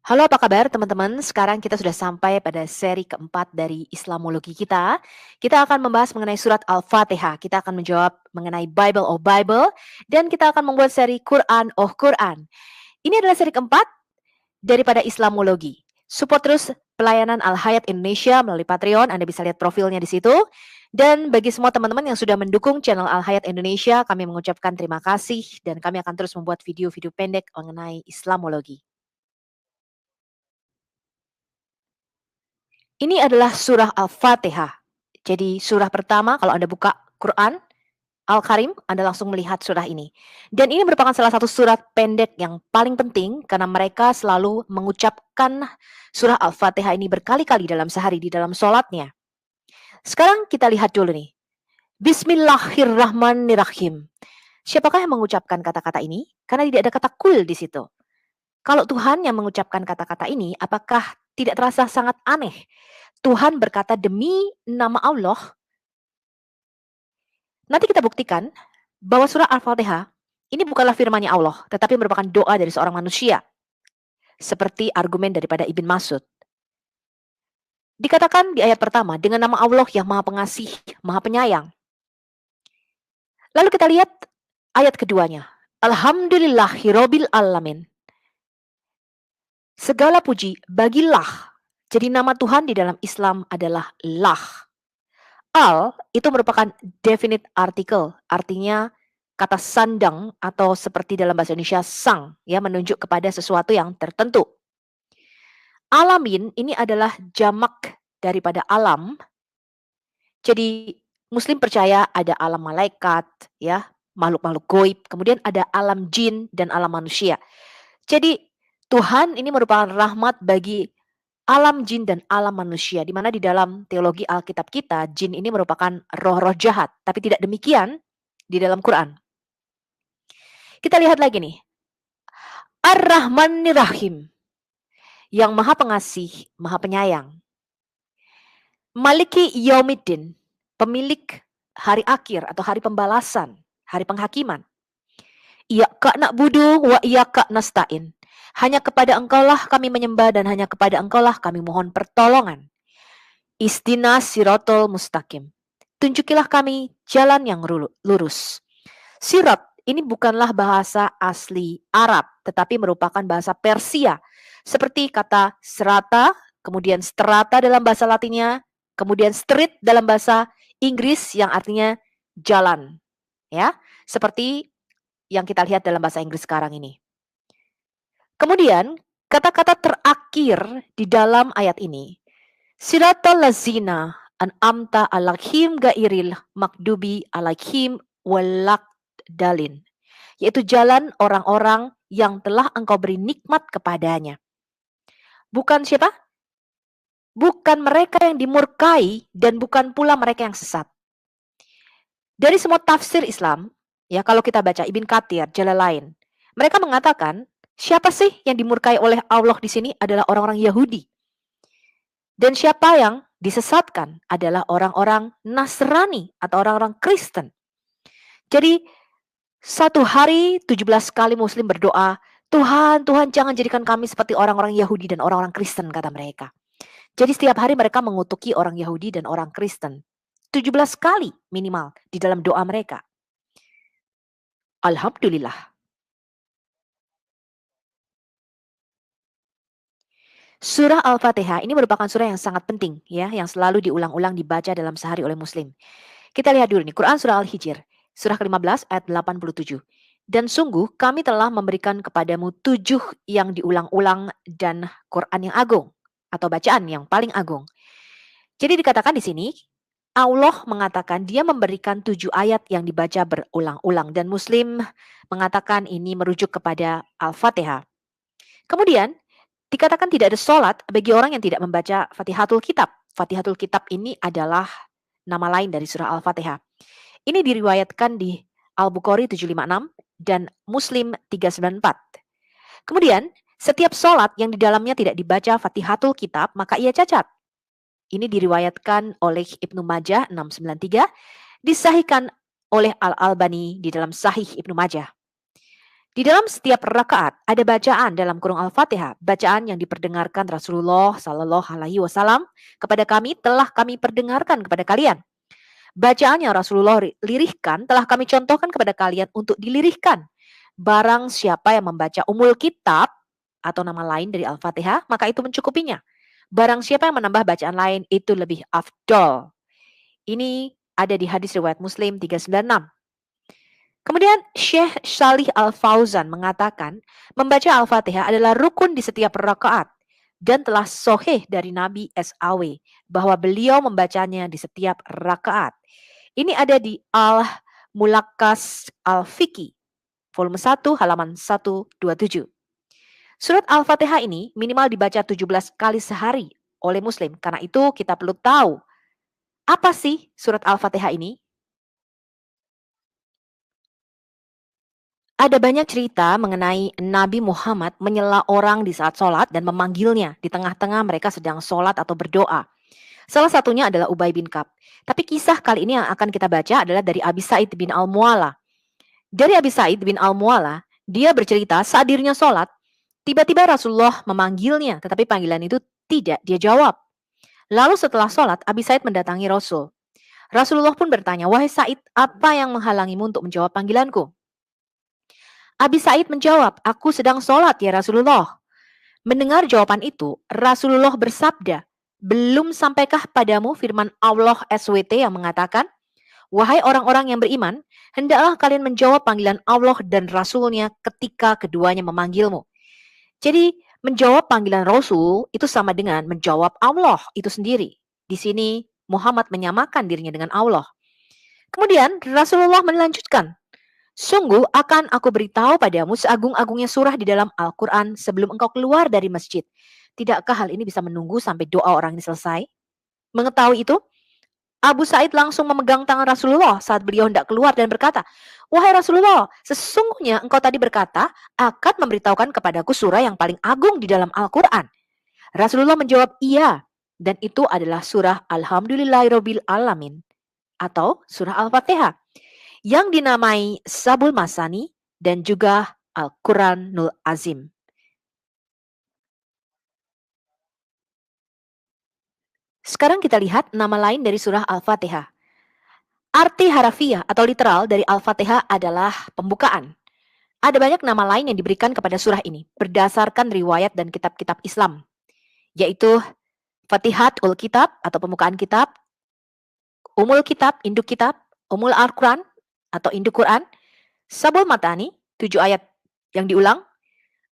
Halo, apa kabar teman-teman? Sekarang kita sudah sampai pada seri keempat dari Islamologi kita. Kita akan membahas mengenai surat Al-Fatihah. Kita akan menjawab mengenai Bible of Bible. Dan kita akan membuat seri Quran of Quran. Ini adalah seri keempat daripada Islamologi. Support terus pelayanan Al-Hayat Indonesia melalui Patreon. Anda bisa lihat profilnya di situ. Dan bagi semua teman-teman yang sudah mendukung channel Al-Hayat Indonesia, kami mengucapkan terima kasih. Dan kami akan terus membuat video-video pendek mengenai Islamologi. Ini adalah surah Al-Fatihah. Jadi surah pertama kalau Anda buka Quran, Al-Karim, Anda langsung melihat surah ini. Dan ini merupakan salah satu surat pendek yang paling penting karena mereka selalu mengucapkan surah Al-Fatihah ini berkali-kali dalam sehari di dalam sholatnya. Sekarang kita lihat dulu nih. Bismillahirrahmanirrahim. Siapakah yang mengucapkan kata-kata ini? Karena tidak ada kata kul di situ. Kalau Tuhan yang mengucapkan kata-kata ini, apakah tidak terasa sangat aneh? Tuhan berkata demi nama Allah. Nanti kita buktikan bahwa surah Al-Fatihah ini bukanlah firman-Nya Allah, tetapi merupakan doa dari seorang manusia. Seperti argumen daripada Ibn Mas'ud. Dikatakan di ayat pertama, dengan nama Allah yang maha pengasih, maha penyayang. Lalu kita lihat ayat keduanya. Alhamdulillahirabbil alamin. Segala puji bagilah. Jadi nama Tuhan di dalam Islam adalah lah. Al itu merupakan definite article, artinya kata sandang atau seperti dalam bahasa Indonesia sang, ya, menunjuk kepada sesuatu yang tertentu. Alamin ini adalah jamak daripada alam. Jadi Muslim percaya ada alam malaikat, ya, makhluk-makhluk goib, kemudian ada alam jin dan alam manusia. Jadi Tuhan ini merupakan rahmat bagi alam jin dan alam manusia, di mana di dalam teologi Alkitab kita, jin ini merupakan roh-roh jahat, tapi tidak demikian di dalam Quran. Kita lihat lagi nih. Ar-Rahmanir-Rahim, yang maha pengasih, maha penyayang. Maliki Yaumiddin, pemilik hari akhir atau hari pembalasan, hari penghakiman. Iyyaka na'budu wa iyyaka nasta'in. Hanya kepada Engkaulah kami menyembah dan hanya kepada Engkaulah kami mohon pertolongan. Istinas sirotol mustaqim. Tunjukilah kami jalan yang lurus. Sirat ini bukanlah bahasa asli Arab, tetapi merupakan bahasa Persia. Seperti kata serata, kemudian strata dalam bahasa Latinnya, kemudian street dalam bahasa Inggris yang artinya jalan. Ya, seperti yang kita lihat dalam bahasa Inggris sekarang ini. Kemudian, kata-kata terakhir di dalam ayat ini, siratal lazina an'amta alaihim gairil makdubi alaihim walak dalin, yaitu jalan orang-orang yang telah engkau beri nikmat kepadanya. Bukan siapa? Bukan mereka yang dimurkai dan bukan pula mereka yang sesat. Dari semua tafsir Islam, ya, kalau kita baca Ibn Katsir, Jalalain, mereka mengatakan siapa sih yang dimurkai oleh Allah di sini adalah orang-orang Yahudi. Dan siapa yang disesatkan adalah orang-orang Nasrani atau orang-orang Kristen. Jadi satu hari 17 kali Muslim berdoa, Tuhan, Tuhan jangan jadikan kami seperti orang-orang Yahudi dan orang-orang Kristen, kata mereka. Jadi setiap hari mereka mengutuki orang Yahudi dan orang Kristen. 17 kali minimal di dalam doa mereka. Alhamdulillah. Surah Al-Fatihah ini merupakan surah yang sangat penting, ya, yang selalu diulang-ulang dibaca dalam sehari oleh Muslim. Kita lihat dulu nih, Quran Surah Al-Hijr, surah ke-15 ayat 87. Dan sungguh kami telah memberikan kepadamu 7 yang diulang-ulang dan Quran yang agung, atau bacaan yang paling agung. Jadi dikatakan di sini, Allah mengatakan dia memberikan 7 ayat yang dibaca berulang-ulang. Dan Muslim mengatakan ini merujuk kepada Al-Fatihah. Kemudian, dikatakan tidak ada sholat bagi orang yang tidak membaca Fatihatul Kitab. Fatihatul Kitab ini adalah nama lain dari surah Al-Fatihah. Ini diriwayatkan di Al-Bukhari 756 dan Muslim 394. Kemudian, setiap sholat yang di dalamnya tidak dibaca Fatihatul Kitab, maka ia cacat. Ini diriwayatkan oleh Ibnu Majah 693, disahihkan oleh Al-Albani di dalam Sahih Ibnu Majah. Di dalam setiap rakaat ada bacaan dalam kurung Al-Fatihah, bacaan yang diperdengarkan Rasulullah Shallallahu Alaihi Wasallam kepada kami telah kami perdengarkan kepada kalian. Bacaan yang Rasulullah lirihkan telah kami contohkan kepada kalian untuk dilirihkan. Barang siapa yang membaca umul kitab atau nama lain dari Al-Fatihah, maka itu mencukupinya. Barang siapa yang menambah bacaan lain, itu lebih afdol. Ini ada di hadis riwayat Muslim 396. Kemudian Syekh Salih Al-Fauzan mengatakan, membaca Al-Fatihah adalah rukun di setiap rakaat dan telah sohih dari Nabi SAW bahwa beliau membacanya di setiap rakaat. Ini ada di Al-Mulakkas Al-Fiqi, volume 1, halaman 127. Surat Al-Fatihah ini minimal dibaca 17 kali sehari oleh Muslim. Karena itu kita perlu tahu, apa sih surat Al-Fatihah ini? Ada banyak cerita mengenai Nabi Muhammad menyela orang di saat sholat dan memanggilnya di tengah-tengah mereka sedang sholat atau berdoa. Salah satunya adalah Ubay bin Ka'ab. Tapi kisah kali ini yang akan kita baca adalah dari Abi Sa'id bin Al-Mu'alla. Dari Abi Sa'id bin Al-Mu'alla, dia bercerita saat dirinya sholat, tiba-tiba Rasulullah memanggilnya, tetapi panggilan itu tidak dia jawab. Lalu setelah sholat, Abi Sa'id mendatangi Rasul. Rasulullah pun bertanya, "Wahai Sa'id, apa yang menghalangimu untuk menjawab panggilanku?" Abi Sa'id menjawab, "Aku sedang sholat ya Rasulullah." Mendengar jawaban itu, Rasulullah bersabda, "Belum sampaikah padamu firman Allah SWT yang mengatakan, wahai orang-orang yang beriman, hendaklah kalian menjawab panggilan Allah dan Rasulnya ketika keduanya memanggilmu." Jadi, menjawab panggilan Rasul itu sama dengan menjawab Allah itu sendiri. Di sini, Muhammad menyamakan dirinya dengan Allah. Kemudian, Rasulullah melanjutkan, "Sungguh akan aku beritahu padamu seagung-agungnya surah di dalam Al-Quran sebelum engkau keluar dari masjid. Tidakkah hal ini bisa menunggu sampai doa orang ini selesai?" Mengetahui itu, Abu Sa'id langsung memegang tangan Rasulullah saat beliau hendak keluar dan berkata, "Wahai Rasulullah, sesungguhnya engkau tadi berkata akan memberitahukan kepadaku surah yang paling agung di dalam Al-Quran." Rasulullah menjawab, "Iya." Dan itu adalah surah Alhamdulillahirobbil alamin atau surah Al-Fatihah yang dinamai Sabul Masani dan juga Al-Quranul Azim. Sekarang kita lihat nama lain dari surah Al-Fatihah. Arti harafiah atau literal dari Al-Fatihah adalah pembukaan. Ada banyak nama lain yang diberikan kepada surah ini berdasarkan riwayat dan kitab-kitab Islam, yaitu Fatihat ul Kitab atau pembukaan kitab, Umul Kitab, induk kitab, Umul Al-Quran atau induk Quran, Sabul Matani, 7 ayat yang diulang,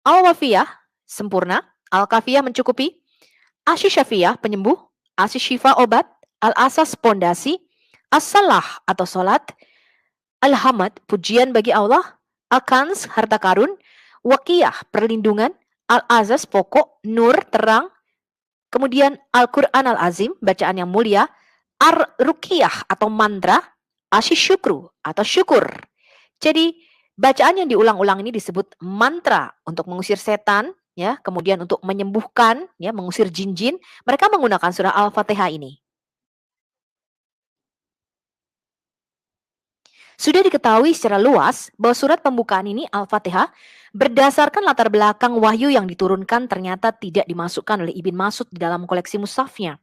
Al-Wafiyah, sempurna, Al-Kafiyah mencukupi, Asy-Syafiyah, penyembuh, Asy-Syifa, obat, Al-Asas, pondasi, As-Salah atau solat, Al-Hamad, pujian bagi Allah, Al-Kanz, harta karun, Waqiyah, perlindungan, Al-Azaz, pokok, Nur, terang, kemudian Al-Quran Al-Azim, bacaan yang mulia, Ar-Ruqyah atau mantra, Asy-Syukru atau syukur. Jadi, bacaan yang diulang-ulang ini disebut mantra untuk mengusir setan, ya, kemudian untuk menyembuhkan, ya, mengusir jin-jin. Mereka menggunakan surah Al-Fatihah ini. Sudah diketahui secara luas bahwa surat pembukaan ini, Al-Fatihah, berdasarkan latar belakang wahyu yang diturunkan ternyata tidak dimasukkan oleh Ibn Mas'ud di dalam koleksi mushafnya.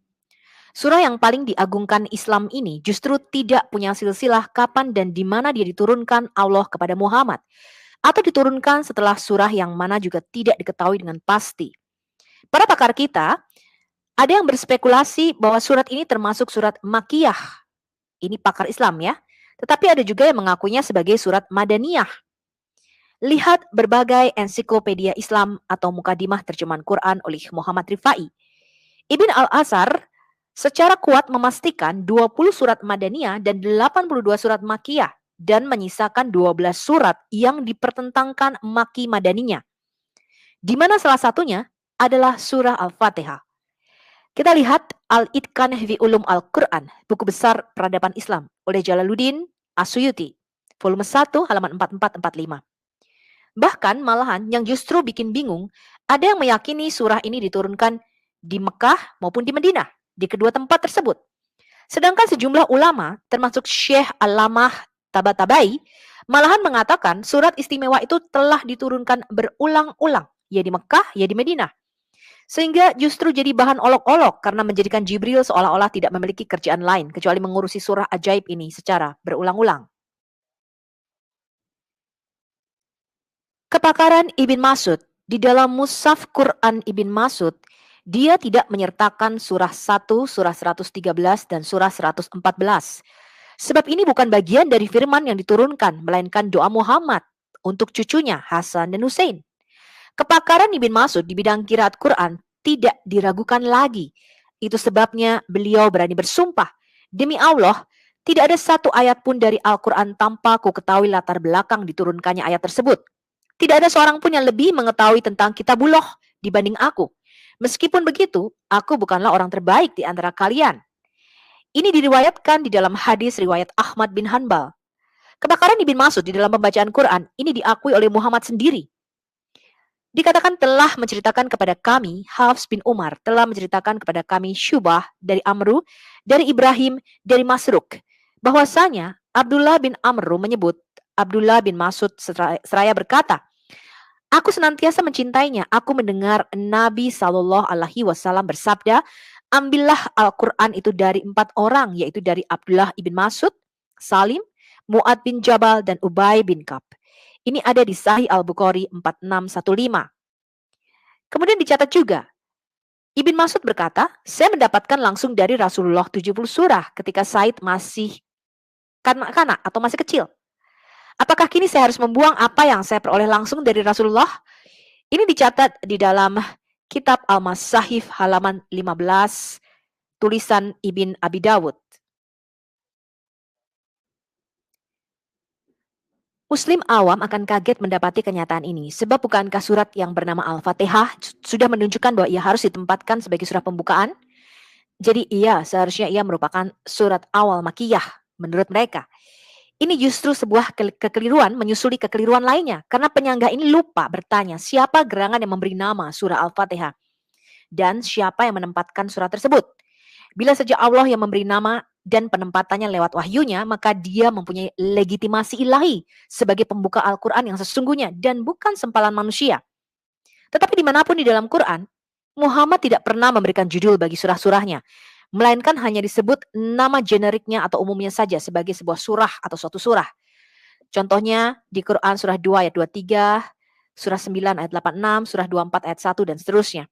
Surah yang paling diagungkan Islam ini justru tidak punya silsilah kapan dan di mana dia diturunkan Allah kepada Muhammad, atau diturunkan setelah surah yang mana juga tidak diketahui dengan pasti. Para pakar kita, ada yang berspekulasi bahwa surat ini termasuk surat Makkiyah. Ini pakar Islam ya. Tetapi ada juga yang mengakuinya sebagai surat Madaniyah. Lihat berbagai ensiklopedia Islam atau mukadimah terjemahan Quran oleh Muhammad Rifai. Ibn Al-Asar secara kuat memastikan 20 surat Madaniyah dan 82 surat Makkiyah dan menyisakan 12 surat yang dipertentangkan Makki Madaninya. Di mana salah satunya adalah surah Al-Fatihah. Kita lihat Al-Itqan fi Ulum Al-Quran, buku besar peradaban Islam oleh Jalaluddin As-Suyuti, volume 1 halaman 4445. Bahkan malahan yang justru bikin bingung, ada yang meyakini surah ini diturunkan di Mekah maupun di Madinah, di kedua tempat tersebut. Sedangkan sejumlah ulama, termasuk Syekh Alamah Tabatabai, Malahan mengatakan surat istimewa itu telah diturunkan berulang-ulang, ya di Mekah, ya di Madinah. Sehingga justru jadi bahan olok-olok karena menjadikan Jibril seolah-olah tidak memiliki kerjaan lain kecuali mengurusi surah ajaib ini secara berulang-ulang. Kepakaran Ibn Mas'ud di dalam Mushaf Quran Ibn Mas'ud, dia tidak menyertakan surah 1, surah 113, dan surah 114. Sebab ini bukan bagian dari firman yang diturunkan, melainkan doa Muhammad untuk cucunya Hasan dan Hussein. Kepakaran Ibn Mas'ud di bidang qiraat Quran tidak diragukan lagi. Itu sebabnya beliau berani bersumpah, demi Allah, tidak ada satu ayat pun dari Al-Quran tanpa ku ketahui latar belakang diturunkannya ayat tersebut. Tidak ada seorang pun yang lebih mengetahui tentang Kitabullah dibanding aku. Meskipun begitu, aku bukanlah orang terbaik di antara kalian. Ini diriwayatkan di dalam hadis riwayat Ahmad bin Hanbal. Kebakaran Ibn Mas'ud di dalam pembacaan Quran ini diakui oleh Muhammad sendiri. Dikatakan telah menceritakan kepada kami, Hafs bin Umar telah menceritakan kepada kami Syubah dari Amru, dari Ibrahim, dari Masruk, bahwasanya Abdullah bin Amru menyebut Abdullah bin Mas'ud seraya berkata, aku senantiasa mencintainya. Aku mendengar Nabi Shallallahu Alaihi Wasallam bersabda, ambillah Al-Quran itu dari 4 orang, yaitu dari Abdullah ibn Mas'ud, Salim, Mu'ad bin Jabal, dan Ubay bin Ka'b. Ini ada di Sahih Al-Bukhari 4615. Kemudian dicatat juga, Ibn Mas'ud berkata, saya mendapatkan langsung dari Rasulullah 70 surah ketika Said masih kanak-kanak atau masih kecil. Apakah kini saya harus membuang apa yang saya peroleh langsung dari Rasulullah? Ini dicatat di dalam kitab Al-Masahif halaman 15, tulisan Ibn Abi Dawud. Muslim awam akan kaget mendapati kenyataan ini, sebab bukankah surat yang bernama Al-Fatihah sudah menunjukkan bahwa ia harus ditempatkan sebagai surah pembukaan? Jadi seharusnya ia merupakan surat awal Makiyah menurut mereka. Ini justru sebuah kekeliruan menyusuli kekeliruan lainnya, karena penyangga ini lupa bertanya siapa gerangan yang memberi nama surah Al-Fatihah dan siapa yang menempatkan surat tersebut. Bila saja Allah yang memberi nama dan penempatannya lewat wahyunya, maka dia mempunyai legitimasi ilahi sebagai pembuka Al-Quran yang sesungguhnya dan bukan sempalan manusia. Tetapi dimanapun di dalam Quran, Muhammad tidak pernah memberikan judul bagi surah-surahnya, melainkan hanya disebut nama generiknya atau umumnya saja sebagai sebuah surah atau suatu surah. Contohnya di Quran surah 2 ayat 23, surah 9 ayat 86, surah 24 ayat 1, dan seterusnya.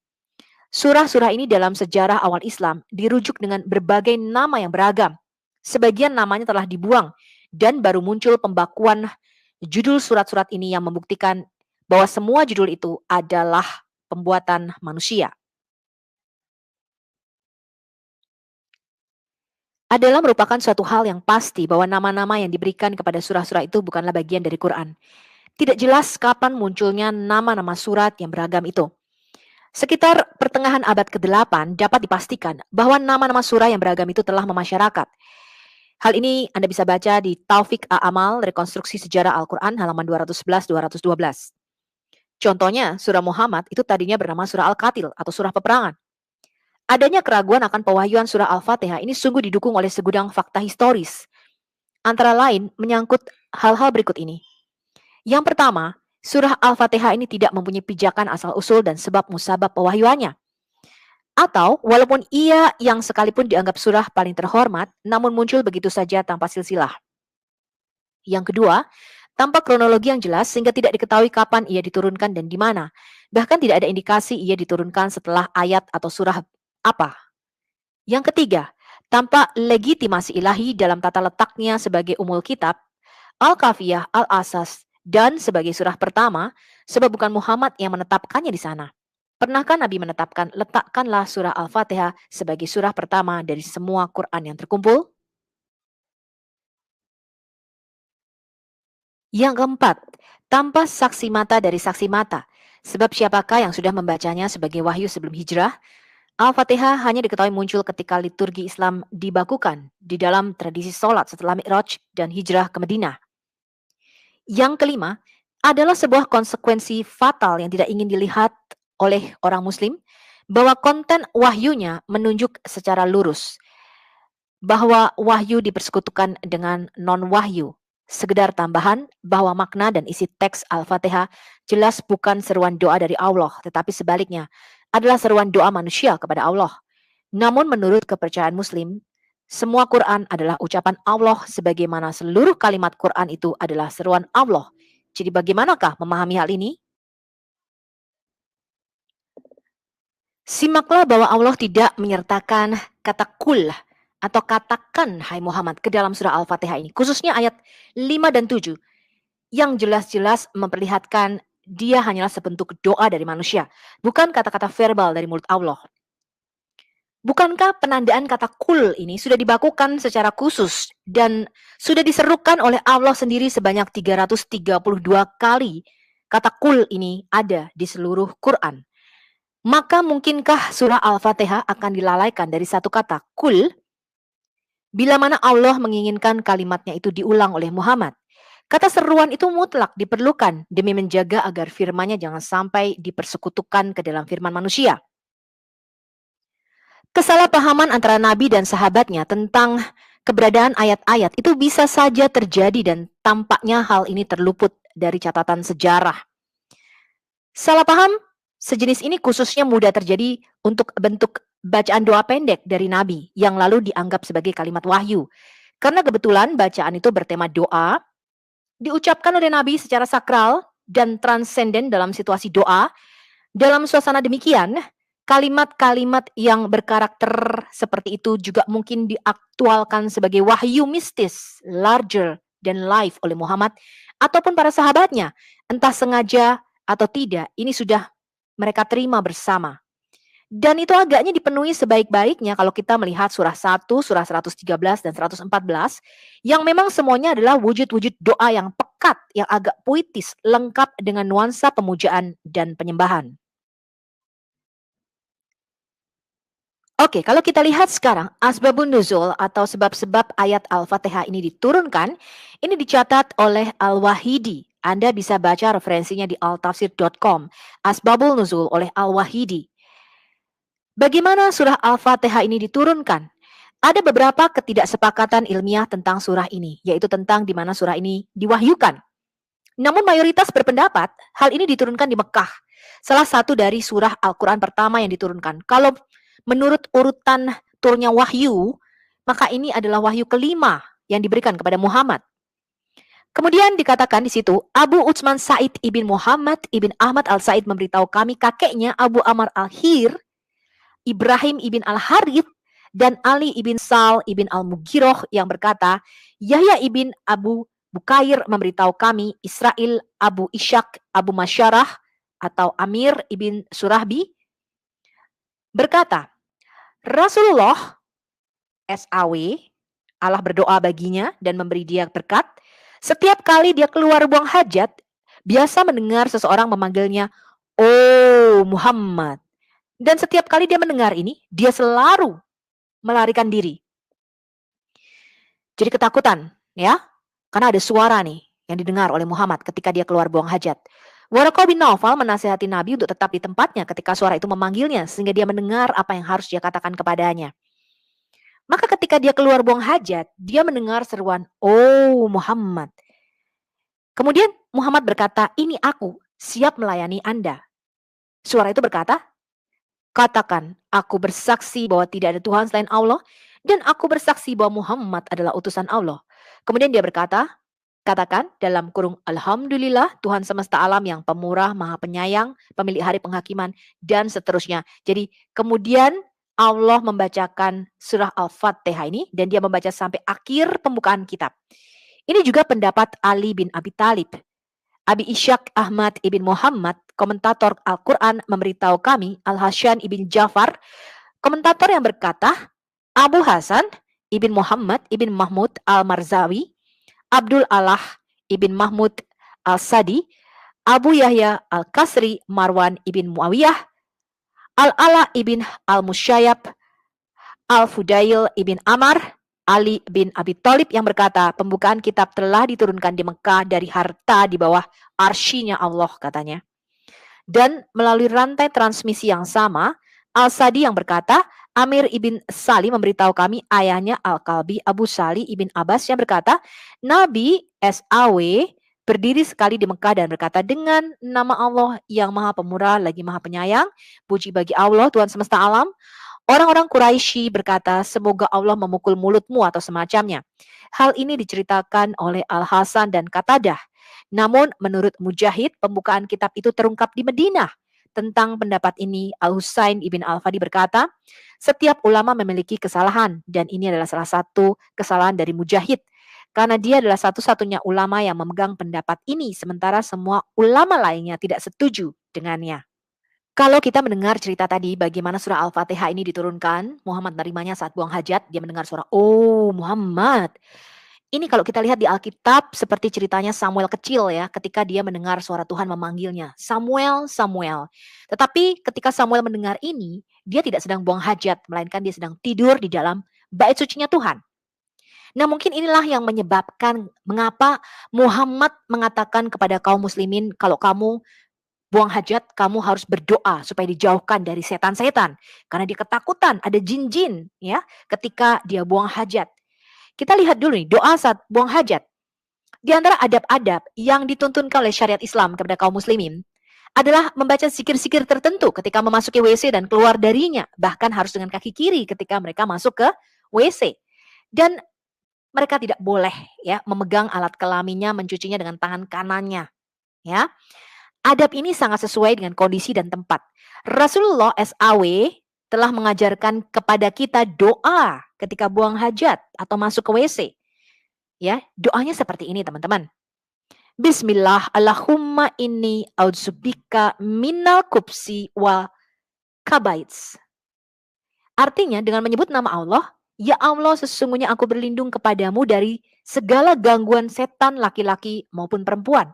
Surah-surah ini dalam sejarah awal Islam dirujuk dengan berbagai nama yang beragam. Sebagian namanya telah dibuang dan baru muncul pembakuan judul surat-surat ini yang membuktikan bahwa semua judul itu adalah pembuatan manusia. Adalah merupakan suatu hal yang pasti bahwa nama-nama yang diberikan kepada surah-surah itu bukanlah bagian dari Quran. Tidak jelas kapan munculnya nama-nama surat yang beragam itu. Sekitar pertengahan abad ke-8 dapat dipastikan bahwa nama-nama surah yang beragam itu telah memasyarakat. Hal ini Anda bisa baca di Taufik A'amal, Rekonstruksi Sejarah Al-Quran, halaman 211-212. Contohnya, surah Muhammad itu tadinya bernama surah Al-Qatil atau surah peperangan. Adanya keraguan akan pewahyuan surah Al-Fatihah ini sungguh didukung oleh segudang fakta historis. Antara lain menyangkut hal-hal berikut ini. Yang pertama, surah Al-Fatihah ini tidak mempunyai pijakan asal-usul dan sebab musabab pewahyuannya. Atau walaupun ia yang sekalipun dianggap surah paling terhormat, namun muncul begitu saja tanpa silsilah. Yang kedua, tanpa kronologi yang jelas sehingga tidak diketahui kapan ia diturunkan dan di mana. Bahkan tidak ada indikasi ia diturunkan setelah ayat atau surah apa. Yang ketiga, tanpa legitimasi ilahi dalam tata letaknya sebagai umul kitab, Al-Kafiyah, Al-Asas, dan sebagai surah pertama, sebab bukan Muhammad yang menetapkannya di sana. Pernahkah Nabi menetapkan, letakkanlah surah Al-Fatihah sebagai surah pertama dari semua Quran yang terkumpul? Yang keempat, tanpa saksi mata dari saksi mata. Sebab siapakah yang sudah membacanya sebagai wahyu sebelum hijrah? Al-Fatihah hanya diketahui muncul ketika liturgi Islam dibakukan di dalam tradisi sholat setelah Mi'raj dan hijrah ke Madinah. Yang kelima, adalah sebuah konsekuensi fatal yang tidak ingin dilihat oleh orang muslim, bahwa konten wahyunya menunjuk secara lurus bahwa wahyu dipersekutukan dengan non-wahyu. Sekedar tambahan bahwa makna dan isi teks Al-Fatihah jelas bukan seruan doa dari Allah, tetapi sebaliknya adalah seruan doa manusia kepada Allah. Namun menurut kepercayaan Muslim, semua Quran adalah ucapan Allah sebagaimana seluruh kalimat Quran itu adalah seruan Allah. Jadi bagaimanakah memahami hal ini? Simaklah bahwa Allah tidak menyertakan kata kul atau katakan hai Muhammad ke dalam surah Al-Fatihah ini. Khususnya ayat 5 dan 7 yang jelas-jelas memperlihatkan dia hanyalah sebentuk doa dari manusia, bukan kata-kata verbal dari mulut Allah. Bukankah penandaan kata kul ini sudah dibakukan secara khusus dan sudah diserukan oleh Allah sendiri sebanyak 332 kali kata kul ini ada di seluruh Quran. Maka mungkinkah surah Al-Fatihah akan dilalaikan dari satu kata kul bila mana Allah menginginkan kalimatnya itu diulang oleh Muhammad? Kata seruan itu mutlak diperlukan demi menjaga agar firman-Nya jangan sampai dipersekutukan ke dalam firman manusia. Kesalahpahaman antara Nabi dan sahabatnya tentang keberadaan ayat-ayat itu bisa saja terjadi dan tampaknya hal ini terluput dari catatan sejarah. Salah paham sejenis ini khususnya mudah terjadi untuk bentuk bacaan doa pendek dari Nabi yang lalu dianggap sebagai kalimat wahyu. Karena kebetulan bacaan itu bertema doa, diucapkan oleh Nabi secara sakral dan transenden dalam situasi doa. Dalam suasana demikian, kalimat-kalimat yang berkarakter seperti itu juga mungkin diaktualkan sebagai wahyu mistis, larger than life oleh Muhammad ataupun para sahabatnya. Entah sengaja atau tidak, ini sudah mereka terima bersama. Dan itu agaknya dipenuhi sebaik-baiknya kalau kita melihat surah 1, surah 113 dan 114 yang memang semuanya adalah wujud-wujud doa yang pekat, yang agak puitis, lengkap dengan nuansa pemujaan dan penyembahan. Oke, kalau kita lihat sekarang asbabun nuzul atau sebab-sebab ayat Al-Fatihah ini diturunkan, ini dicatat oleh Al-Wahidi. Anda bisa baca referensinya di altafsir.com. Asbabul nuzul oleh Al-Wahidi. Bagaimana surah Al-Fatihah ini diturunkan? Ada beberapa ketidaksepakatan ilmiah tentang surah ini, yaitu tentang di mana surah ini diwahyukan. Namun mayoritas berpendapat hal ini diturunkan di Mekah. Salah satu dari surah Al-Quran pertama yang diturunkan. Kalau menurut urutan turunnya wahyu, maka ini adalah wahyu kelima yang diberikan kepada Muhammad. Kemudian dikatakan di situ, Abu Utsman Said ibn Muhammad ibn Ahmad al-Said memberitahu kami kakeknya Abu Amr al-Hir, Ibrahim ibn al-Harith, dan Ali ibn Sal ibn al-Mughirah yang berkata, Yahya ibn Abu Bukair memberitahu kami Israel Abu Ishaq Abu Masyarah atau Amir ibn Surahbi berkata, Rasulullah SAW, Allah berdoa baginya dan memberi dia berkat. Setiap kali dia keluar buang hajat, biasa mendengar seseorang memanggilnya, "Oh Muhammad." Dan setiap kali dia mendengar ini, dia selalu melarikan diri. Jadi ketakutan, ya. Karena ada suara nih yang didengar oleh Muhammad ketika dia keluar buang hajat. Waraqah bin Naufal menasihati Nabi untuk tetap di tempatnya ketika suara itu memanggilnya sehingga dia mendengar apa yang harus dia katakan kepadanya. Maka ketika dia keluar buang hajat, dia mendengar seruan, "Oh Muhammad." Kemudian Muhammad berkata, "Ini aku, siap melayani Anda." Suara itu berkata, "Katakan, aku bersaksi bahwa tidak ada Tuhan selain Allah dan aku bersaksi bahwa Muhammad adalah utusan Allah." Kemudian dia berkata, katakan dalam kurung Alhamdulillah Tuhan semesta alam yang pemurah, maha penyayang, pemilik hari penghakiman, dan seterusnya. Jadi kemudian Allah membacakan surah Al-Fatihah ini dan dia membaca sampai akhir pembukaan kitab. Ini juga pendapat Ali bin Abi Thalib. Abi Ishaq Ahmad ibn Muhammad, komentator Al-Quran, memberitahu kami Al-Hasyan ibn Jafar, komentator yang berkata, Abu Hasan ibn Muhammad ibn Mahmud Al-Marzawi, Abdul Allah ibn Mahmud Al-Sadi, Abu Yahya Al-Kasri, Marwan ibn Muawiyah, Al-Ala ibn Al-Musyayab, Al-Fudail ibn Amar, Ali bin Abi Thalib yang berkata, pembukaan kitab telah diturunkan di Mekah dari harta di bawah arsy-Nya Allah, katanya. Dan melalui rantai transmisi yang sama, Al-Sadi yang berkata, Amir ibn Sali memberitahu kami ayahnya Al-Kalbi Abu Sali ibn Abbas yang berkata, Nabi SAW berdiri sekali di Mekah dan berkata, dengan nama Allah yang maha pemurah lagi maha penyayang, puji bagi Allah Tuhan semesta alam. Orang-orang Quraisy berkata, semoga Allah memukul mulutmu atau semacamnya. Hal ini diceritakan oleh Al-Hasan dan Qatadah. Namun menurut Mujahid, pembukaan kitab itu terungkap di Madinah. Tentang pendapat ini, Al-Husain ibn Al-Fadi berkata, setiap ulama memiliki kesalahan dan ini adalah salah satu kesalahan dari Mujahid. Karena dia adalah satu-satunya ulama yang memegang pendapat ini, sementara semua ulama lainnya tidak setuju dengannya. Kalau kita mendengar cerita tadi bagaimana surah Al-Fatihah ini diturunkan, Muhammad menerimanya saat buang hajat, dia mendengar suara, oh Muhammad. Ini kalau kita lihat di Alkitab seperti ceritanya Samuel kecil ya, ketika dia mendengar suara Tuhan memanggilnya, Samuel, Samuel. Tetapi ketika Samuel mendengar ini, dia tidak sedang buang hajat, melainkan dia sedang tidur di dalam bait sucinya Tuhan. Nah mungkin inilah yang menyebabkan mengapa Muhammad mengatakan kepada kaum muslimin, kalau kamu buang hajat, kamu harus berdoa supaya dijauhkan dari setan-setan. Karena dia ketakutan, ada jin-jin ya ketika dia buang hajat. Kita lihat dulu nih, doa saat buang hajat. Di antara adab-adab yang dituntunkan oleh syariat Islam kepada kaum muslimin adalah membaca zikir-zikir tertentu ketika memasuki WC dan keluar darinya. Bahkan harus dengan kaki kiri ketika mereka masuk ke WC. Dan mereka tidak boleh ya memegang alat kelaminnya, mencucinya dengan tangan kanannya. Ya, adab ini sangat sesuai dengan kondisi dan tempat. Rasulullah SAW telah mengajarkan kepada kita doa ketika buang hajat atau masuk ke WC. Ya, doanya seperti ini teman-teman. Bismillah, Allahumma inni a'udzubika minal kubsi wa kabaits. Artinya dengan menyebut nama Allah, ya Allah sesungguhnya aku berlindung kepadamu dari segala gangguan setan laki-laki maupun perempuan.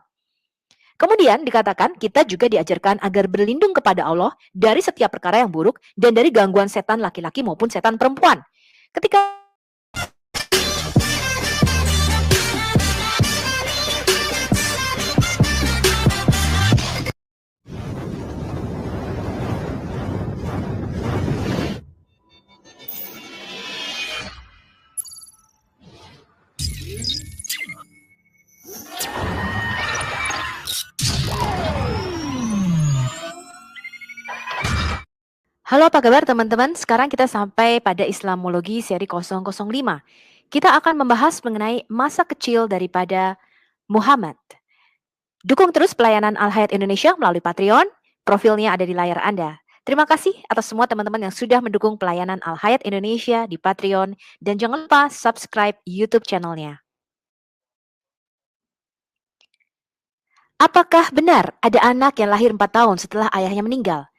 Kemudian dikatakan kita juga diajarkan agar berlindung kepada Allah dari setiap perkara yang buruk dan dari gangguan setan laki-laki maupun setan perempuan. Ketika Halo, apa kabar teman-teman? Sekarang kita sampai pada Islamologi seri 005. Kita akan membahas mengenai masa kecil daripada Muhammad. Dukung terus pelayanan Al-Hayat Indonesia melalui Patreon. Profilnya ada di layar Anda. Terima kasih atas semua teman-teman yang sudah mendukung pelayanan Al-Hayat Indonesia di Patreon. Dan jangan lupa subscribe YouTube channelnya. Apakah benar ada anak yang lahir 4 tahun setelah ayahnya meninggal?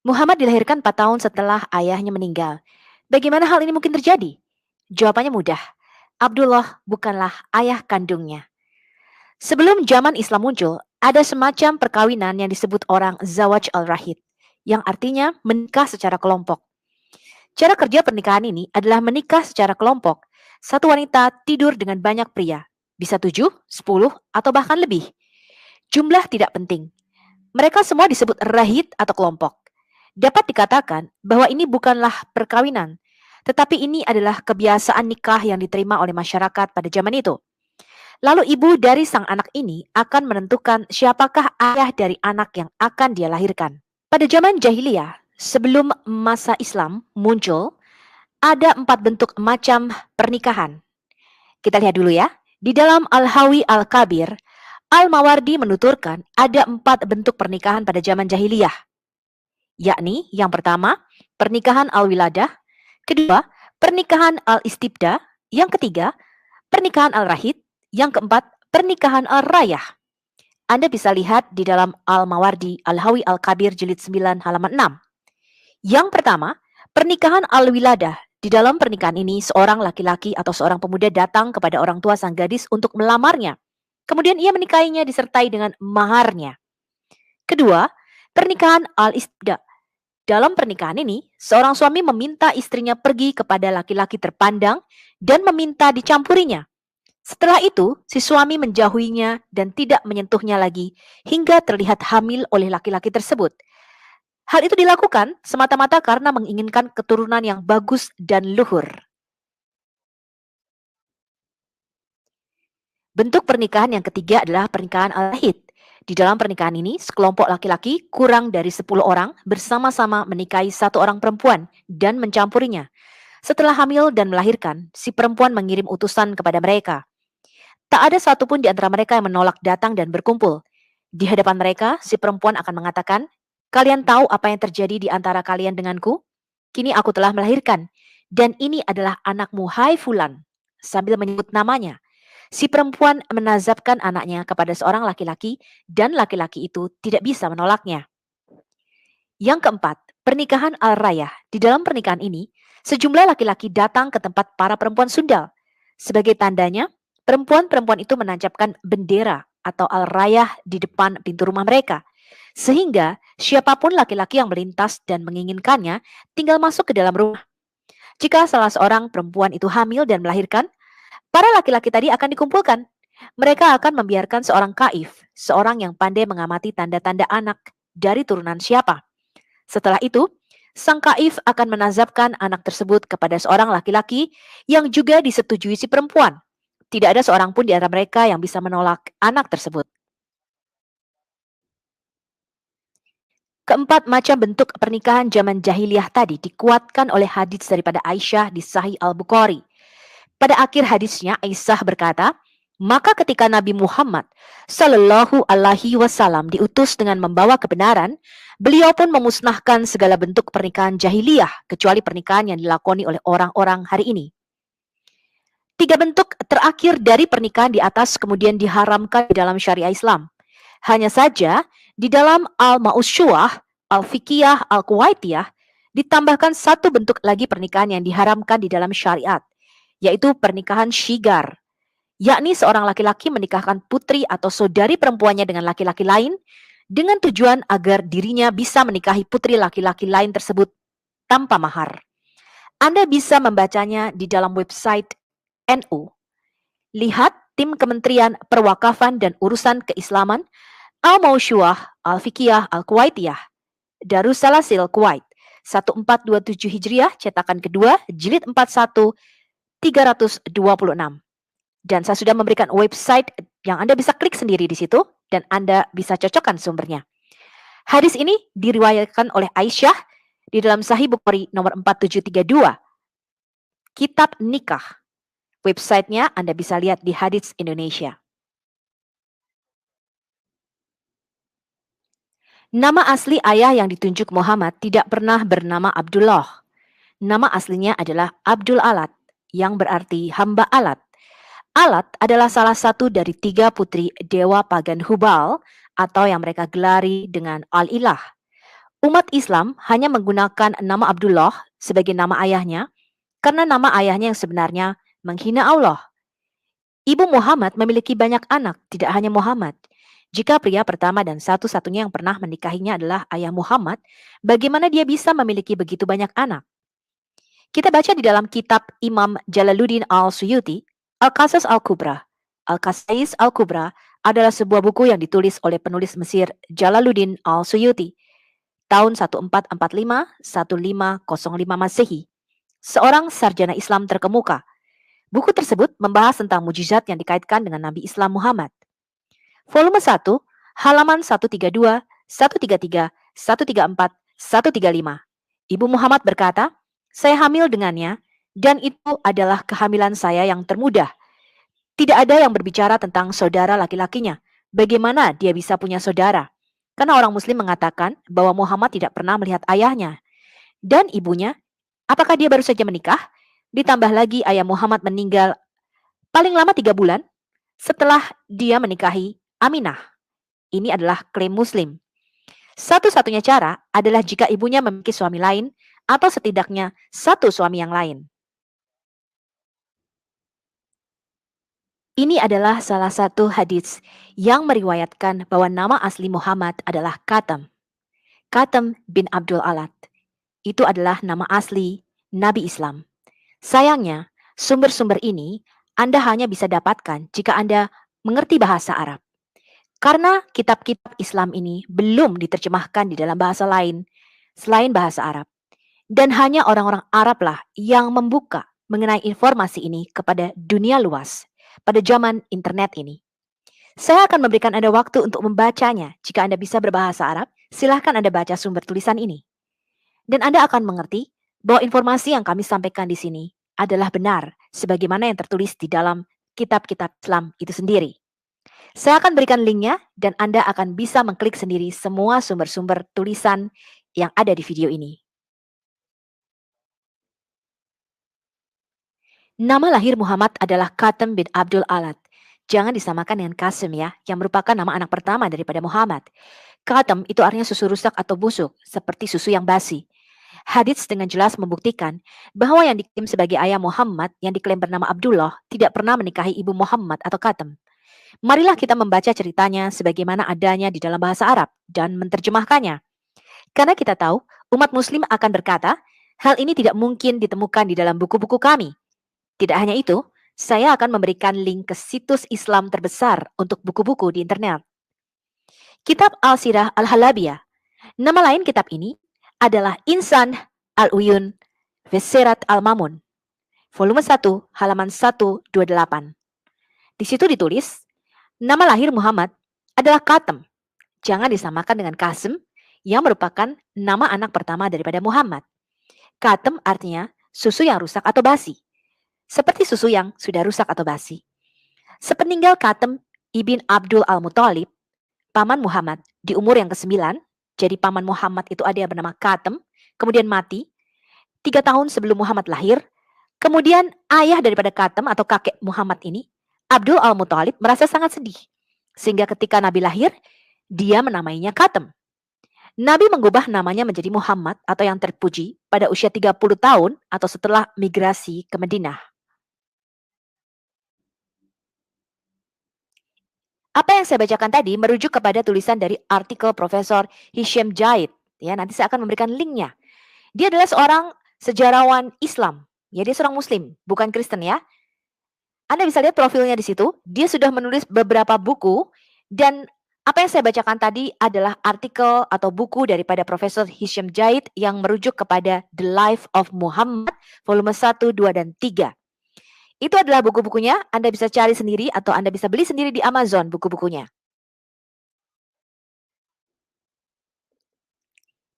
Muhammad dilahirkan 4 tahun setelah ayahnya meninggal. Bagaimana hal ini mungkin terjadi? Jawabannya mudah. Abdullah bukanlah ayah kandungnya. Sebelum zaman Islam muncul, ada semacam perkawinan yang disebut orang zawaj al-rahid, yang artinya menikah secara kelompok. Cara kerja pernikahan ini adalah menikah secara kelompok. Satu wanita tidur dengan banyak pria, bisa 7, 10, atau bahkan lebih. Jumlah tidak penting. Mereka semua disebut rahid atau kelompok. Dapat dikatakan bahwa ini bukanlah perkawinan, tetapi ini adalah kebiasaan nikah yang diterima oleh masyarakat pada zaman itu. Lalu ibu dari sang anak ini akan menentukan siapakah ayah dari anak yang akan dia lahirkan. Pada zaman jahiliyah, sebelum masa Islam muncul, ada 4 bentuk macam pernikahan. Kita lihat dulu ya. Di dalam Al-Hawi Al-Kabir, Al-Mawardi menuturkan ada 4 bentuk pernikahan pada zaman jahiliyah. Yakni yang pertama, pernikahan al-wiladah, kedua, pernikahan al-istibda, yang ketiga, pernikahan al-rahid, yang keempat, pernikahan al-rayah. Anda bisa lihat di dalam Al-Mawardi Al-Hawi Al-Kabir jilid 9 halaman 6. Yang pertama, pernikahan al-wiladah. Di dalam pernikahan ini, seorang laki-laki atau seorang pemuda datang kepada orang tua sang gadis untuk melamarnya. Kemudian ia menikahinya disertai dengan maharnya. Kedua, pernikahan al-istibda. Dalam pernikahan ini, seorang suami meminta istrinya pergi kepada laki-laki terpandang dan meminta dicampurinya. Setelah itu, si suami menjauhinya dan tidak menyentuhnya lagi hingga terlihat hamil oleh laki-laki tersebut. Hal itu dilakukan semata-mata karena menginginkan keturunan yang bagus dan luhur. Bentuk pernikahan yang ketiga adalah pernikahan al-lahid. Di dalam pernikahan ini, sekelompok laki-laki kurang dari 10 orang bersama-sama menikahi satu orang perempuan dan mencampurinya. Setelah hamil dan melahirkan, si perempuan mengirim utusan kepada mereka. Tak ada satupun di antara mereka yang menolak datang dan berkumpul. Di hadapan mereka, si perempuan akan mengatakan, "Kalian tahu apa yang terjadi di antara kalian denganku? Kini aku telah melahirkan, dan ini adalah anakmu, hai Fulan." Sambil menyebut namanya, si perempuan menazabkan anaknya kepada seorang laki-laki, dan laki-laki itu tidak bisa menolaknya. Yang keempat, pernikahan al-rayah. Di dalam pernikahan ini, sejumlah laki-laki datang ke tempat para perempuan sundal. Sebagai tandanya, perempuan-perempuan itu menancapkan bendera atau al-rayah di depan pintu rumah mereka. Sehingga siapapun laki-laki yang melintas dan menginginkannya tinggal masuk ke dalam rumah. Jika salah seorang perempuan itu hamil dan melahirkan, para laki-laki tadi akan dikumpulkan. Mereka akan membiarkan seorang kaif, seorang yang pandai mengamati tanda-tanda anak dari turunan siapa. Setelah itu, sang kaif akan menazabkan anak tersebut kepada seorang laki-laki yang juga disetujui si perempuan. Tidak ada seorang pun di antara mereka yang bisa menolak anak tersebut. Keempat macam bentuk pernikahan zaman jahiliyah tadi dikuatkan oleh hadits daripada Aisyah di Sahih Al-Bukhari. Pada akhir hadisnya, Aisyah berkata, maka ketika Nabi Muhammad Sallallahu Alaihi Wasallam diutus dengan membawa kebenaran, beliau pun memusnahkan segala bentuk pernikahan jahiliyah kecuali pernikahan yang dilakoni oleh orang-orang hari ini. Tiga bentuk terakhir dari pernikahan di atas kemudian diharamkan di dalam syariah Islam. Hanya saja di dalam Al-Ma'usyuah, Al-Fiqiyah, Al-Kuwaitiyah ditambahkan satu bentuk lagi pernikahan yang diharamkan di dalam syariat, yaitu pernikahan syigar, yakni seorang laki-laki menikahkan putri atau saudari perempuannya dengan laki-laki lain dengan tujuan agar dirinya bisa menikahi putri laki-laki lain tersebut tanpa mahar. Anda bisa membacanya di dalam website NU. Lihat tim Kementerian Perwakafan dan Urusan Keislaman, Al-Mausyuah, Al-Fiqiyah, Al-Kuwaitiyah, Darussalasil Kuwait, 1427 Hijriah, cetakan kedua, jilid 41, 326. Dan saya sudah memberikan website yang Anda bisa klik sendiri di situ dan Anda bisa cocokkan sumbernya. Hadis ini diriwayatkan oleh Aisyah di dalam Sahih Bukhari nomor 4732. Kitab Nikah. Websitenya Anda bisa lihat di Hadits Indonesia. Nama asli ayah yang ditunjuk Muhammad tidak pernah bernama Abdullah. Nama aslinya adalah Abdul Alat, yang berarti hamba alat. Alat adalah salah satu dari 3 putri dewa pagan Hubal atau yang mereka gelari dengan Al-Ilah. Umat Islam hanya menggunakan nama Abdullah sebagai nama ayahnya karena nama ayahnya yang sebenarnya menghina Allah. Ibu Muhammad memiliki banyak anak, tidak hanya Muhammad. Jika pria pertama dan satu-satunya yang pernah menikahinya adalah ayah Muhammad, bagaimana dia bisa memiliki begitu banyak anak? Kita baca di dalam kitab Imam Jalaluddin Al-Suyuti, Al-Qasas Al-Kubra. Al-Qasais Al-Kubra adalah sebuah buku yang ditulis oleh penulis Mesir Jalaluddin Al-Suyuti tahun 1445-1505 Masehi, seorang sarjana Islam terkemuka. Buku tersebut membahas tentang mujizat yang dikaitkan dengan Nabi Islam Muhammad. Volume 1, halaman 132, 133, 134, 135. Ibu Muhammad berkata, "Saya hamil dengannya, dan itu adalah kehamilan saya yang termudah. Tidak ada yang berbicara tentang saudara laki-lakinya. Bagaimana dia bisa punya saudara? Karena orang Muslim mengatakan bahwa Muhammad tidak pernah melihat ayahnya. Dan ibunya, apakah dia baru saja menikah? Ditambah lagi ayah Muhammad meninggal paling lama 3 bulan setelah dia menikahi Aminah." Ini adalah klaim Muslim. Satu-satunya cara adalah jika ibunya memiliki suami lain atau setidaknya satu suami yang lain. Ini adalah salah satu hadits yang meriwayatkan bahwa nama asli Muhammad adalah Katam. Katam bin Abdul Alat. Itu adalah nama asli Nabi Islam. Sayangnya, sumber-sumber ini Anda hanya bisa dapatkan jika Anda mengerti bahasa Arab. Karena kitab-kitab Islam ini belum diterjemahkan di dalam bahasa lain, selain bahasa Arab. Dan hanya orang-orang Arab lah yang membuka mengenai informasi ini kepada dunia luas pada zaman internet ini. Saya akan memberikan Anda waktu untuk membacanya. Jika Anda bisa berbahasa Arab, silahkan Anda baca sumber tulisan ini. Dan Anda akan mengerti bahwa informasi yang kami sampaikan di sini adalah benar, sebagaimana yang tertulis di dalam kitab-kitab Islam itu sendiri. Saya akan berikan linknya dan Anda akan bisa mengklik sendiri semua sumber-sumber tulisan yang ada di video ini. Nama lahir Muhammad adalah Qasim bin Abdul Alat. Jangan disamakan dengan Qasim ya, yang merupakan nama anak pertama daripada Muhammad. Qasim itu artinya susu rusak atau busuk, seperti susu yang basi. Hadits dengan jelas membuktikan bahwa yang diklaim sebagai ayah Muhammad yang diklaim bernama Abdullah tidak pernah menikahi ibu Muhammad atau Qasim. Marilah kita membaca ceritanya sebagaimana adanya di dalam bahasa Arab dan menerjemahkannya. Karena kita tahu umat muslim akan berkata, hal ini tidak mungkin ditemukan di dalam buku-buku kami. Tidak hanya itu, saya akan memberikan link ke situs Islam terbesar untuk buku-buku di internet. Kitab Al-Sirah Al-Halabiyah. Nama lain kitab ini adalah Insan Al-Uyun Fesirat Al-Mamun. Volume 1, halaman 128. Di situ ditulis, nama lahir Muhammad adalah Qasim. Jangan disamakan dengan Qasim yang merupakan nama anak pertama daripada Muhammad. Qasim artinya susu yang rusak atau basi. Seperti susu yang sudah rusak atau basi. Sepeninggal Qasim ibn Abdul Al-Muttalib, paman Muhammad di umur yang ke-9, jadi paman Muhammad itu ada yang bernama Qasim, kemudian mati 3 tahun sebelum Muhammad lahir. Kemudian ayah daripada Qasim atau kakek Muhammad ini, Abdul Al-Muttalib, merasa sangat sedih. Sehingga ketika Nabi lahir, dia menamainya Qasim. Nabi mengubah namanya menjadi Muhammad atau yang terpuji pada usia 30 tahun atau setelah migrasi ke Madinah. Apa yang saya bacakan tadi merujuk kepada tulisan dari artikel Profesor Hisham Jaid. Ya, nanti saya akan memberikan linknya. Dia adalah seorang sejarawan Islam. Ya, dia seorang Muslim, bukan Kristen ya. Anda bisa lihat profilnya di situ. Dia sudah menulis beberapa buku dan apa yang saya bacakan tadi adalah artikel atau buku daripada Profesor Hisham Jaid yang merujuk kepada The Life of Muhammad volume 1, 2, dan 3. Itu adalah buku-bukunya, Anda bisa cari sendiri atau Anda bisa beli sendiri di Amazon buku-bukunya.